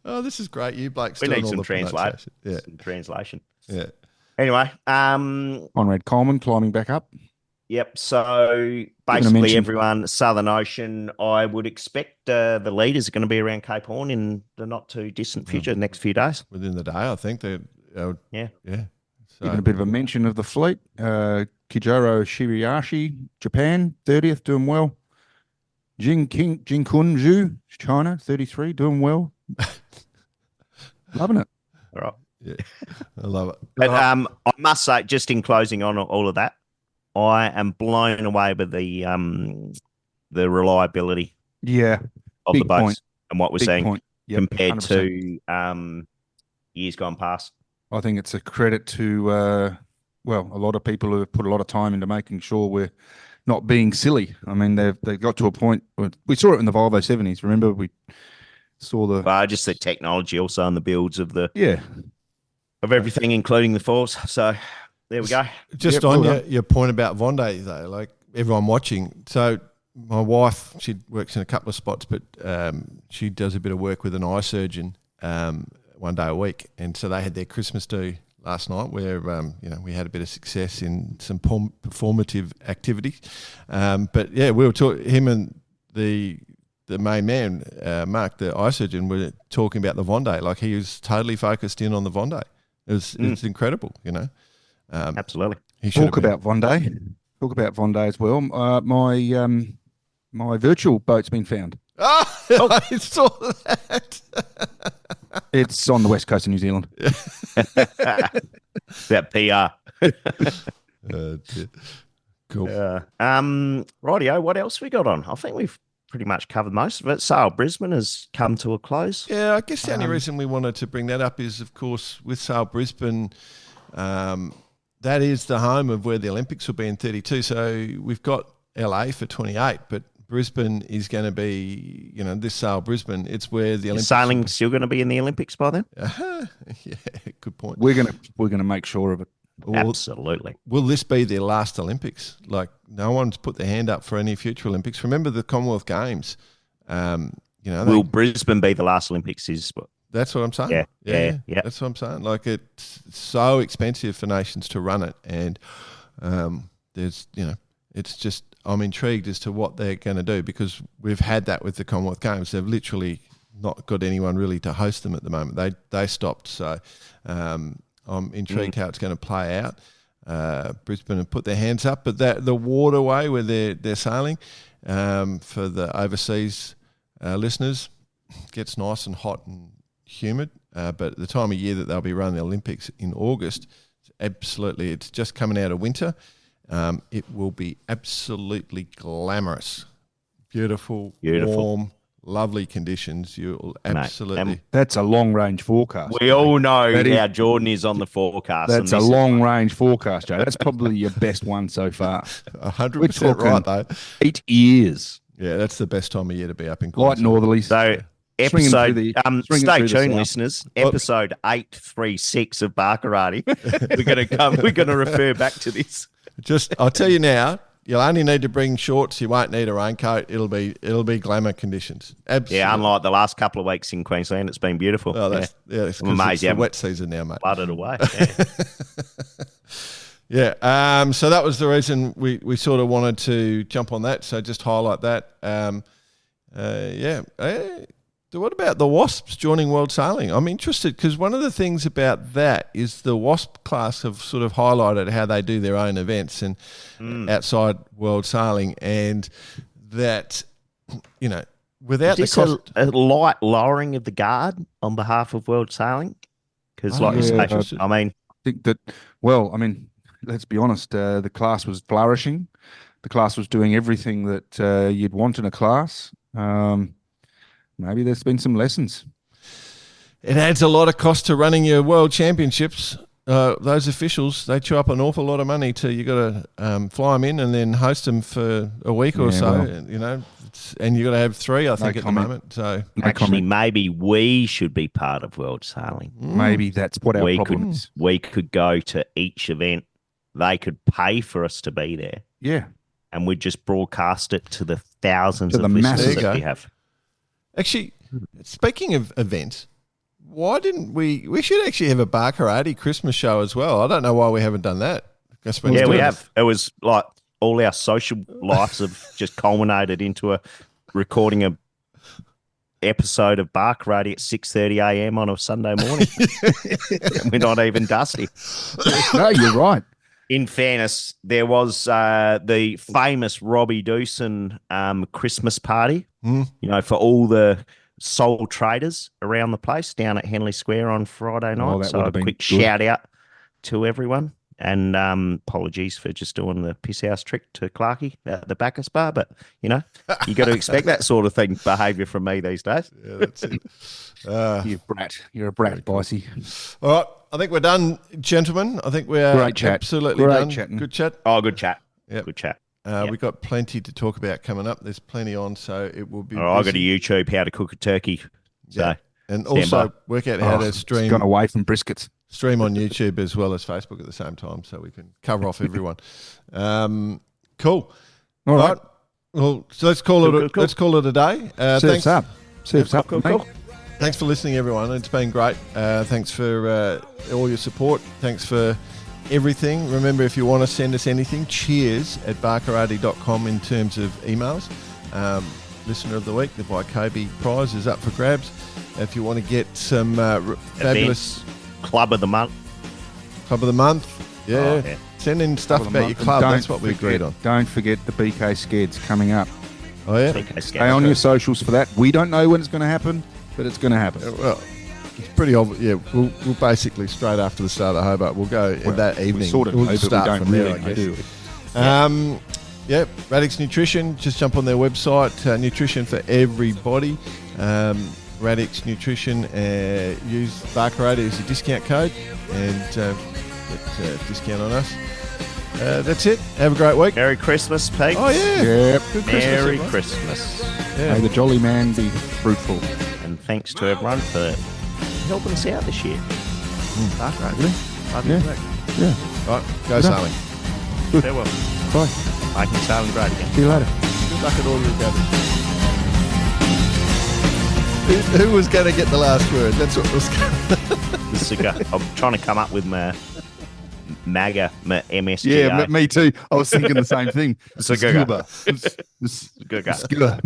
Oh, this is great. You blokes we doing need all some the translation. Yeah. Some translation. Yeah. Anyway, Conrad Coleman climbing back up. Yep. So basically, everyone Southern Ocean. I would expect the leaders are going to be around Cape Horn in the not too distant future, the next few days. Within the day, I think they. Yeah. So, Even a bit of a mention of the fleet. Kijiro Shiriashi, Japan, 30th, doing well. Jinkunju, China, 33, doing well. Loving it. All right. Yeah, I love it. But I must say, just in closing on all of that, I am blown away with the reliability. Yeah, of the boats and what we're Big seeing point. Yep, compared 100%. to years gone past. I think it's a credit to a lot of people who have put a lot of time into making sure we're not being silly. I mean, they've got to a point. We saw it in the Volvo 70s. Remember, we saw just the technology also on the builds of of everything, including the force. So there we go. Just on your point about Vendée, though, like everyone watching. So my wife, she works in a couple of spots, but she does a bit of work with an eye surgeon one day a week, and so they had their Christmas do last night, where we had a bit of success in some performative activities. But yeah, we were talking. Him and the main man, Mark, the eye surgeon, were talking about the Vendée. Like he was totally focused in on the Vendée. It's incredible, Absolutely. Talk about Vendée as well. My virtual boat's been found. Oh, I saw that. It's on the west coast of New Zealand. That PR. Cool. Rightio, what else we got on? I think we've pretty much covered most of it. Sail Brisbane has come to a close. Yeah, I guess the only reason we wanted to bring that up is, of course, with Sail Brisbane, that is the home of where the Olympics will be in 32. So we've got LA for 28, but Brisbane is going to be, this Sail Brisbane, it's where the Olympics... Is sailing still going to be in the Olympics by then? Yeah, good point. We're gonna make sure of it. Absolutely. Will this be their last Olympics? Like, no one's put their hand up for any future Olympics. Remember the Commonwealth Games. Will Brisbane be the last Olympics? That's what I'm saying. Yeah. That's what I'm saying. Like, it's so expensive for nations to run it, and it's just, I'm intrigued as to what they're going to do, because we've had that with the Commonwealth Games. They've literally not got anyone really to host them at the moment. They stopped. So I'm intrigued how it's going to play out. Brisbane have put their hands up, but the waterway where they're sailing, for the overseas listeners, gets nice and hot and humid. But at the time of year that they'll be running the Olympics in August, it's just coming out of winter. It will be absolutely glamorous. Beautiful, warm, lovely conditions. You'll absolutely. That's a long range forecast. We all know how Jordan is on the forecast. That's a long range forecast, Joe. That's probably your best one so far. 100% right, though. 8 years. Yeah, that's the best time of year to be up in Light northerlies. So episode, stay tuned, listeners. Episode 836 of Barkarati. We're going to refer back to this. I'll tell you now. You'll only need to bring shorts. You won't need a raincoat. It'll be glamour conditions. Absolutely. Yeah, unlike the last couple of weeks in Queensland, it's been beautiful. Oh, it's amazing. It's the wet season now, mate. Flooded away. Yeah. So that was the reason we sort of wanted to jump on that. So just highlight that. What about the Wasps joining World Sailing? I'm interested because one of the things about that is the Wasp class have sort of highlighted how they do their own events and outside World Sailing, and that, without is this a light lowering of the guard on behalf of World Sailing? Because, I think that. Well, let's be honest. The class was flourishing. The class was doing everything that you'd want in a class. Maybe there's been some lessons. It adds a lot of cost to running your world championships. Those officials, they chew up an awful lot of money you got to fly them in and then host them for a week or so, and you got to have 3, I think, at the moment. So maybe we should be part of World Sailing. Maybe that's what our problem is. We could go to each event. They could pay for us to be there. Yeah. And we'd just broadcast it to the thousands of listeners that we have. Actually, speaking of events, why didn't we should actually have a Barkarati Christmas show as well. I don't know why we haven't done that. Yeah, we have. It was like all our social lives have just culminated into a recording a episode of Barkarati at 6:30 a.m. on a Sunday morning. And we're not even dusty. No, you're right. In fairness, there was the famous Robbie Doosan Christmas party, for all the sole traders around the place down at Henley Square on Friday night. So a quick shout out to everyone. And apologies for just doing the piss house trick to Clarkie at the Bacchus bar. But, you got to expect that sort of behaviour from me these days. Yeah, that's it. You brat. You're a brat, Bossy. All right. I think we're done, gentlemen. I think we are absolutely done. Chatting. Good chat. Oh, good chat. Yep. Good chat. We've got plenty to talk about coming up. There's plenty on, so it will be busy. I got a YouTube how to cook a turkey. So and also work out how to stream. It's gone away from briskets. Stream on YouTube as well as Facebook at the same time, so we can cover off everyone. Cool. All right. Well, so let's call it. Let's call it a day. Thanks. Cool. Thanks for listening, everyone. It's been great. Thanks for all your support. Thanks for everything. Remember, if you want to send us anything, cheers@barkarati.com in terms of emails. Listener of the Week, the By prize is up for grabs. If you want to get some fabulous... Club of the Month. Yeah. Send in stuff about your club. That's what we agreed on. Don't forget the BK Skeds coming up. Oh, yeah? Stay on your socials for that. We don't know when it's going to happen, but it's going to happen. Well, it's pretty obvious. Yeah, we'll basically straight after the start of Hobart. We'll go that evening. We sort of know, start but we don't from really there, do. Radix Nutrition. Just jump on their website. Nutrition for everybody. Radix Nutrition. Use Barkarati as a discount code and get a discount on us. That's it. Have a great week. Merry Christmas, Pete. Oh, yeah. Yep. Good Christmas. Merry Christmas. Yeah. May the jolly man be fruitful. And thanks to everyone for helping us out this year. Barkarati. Yeah. All right. Go sailing. Farewell. Bye. Making sailing great again. See you later. Good luck at all your gathers. Who was going to get the last word? That's what was going The cigar. I'm trying to come up with my MAGA, my MSGA. Yeah, me too. I was thinking the same thing. Cigar. Scuba.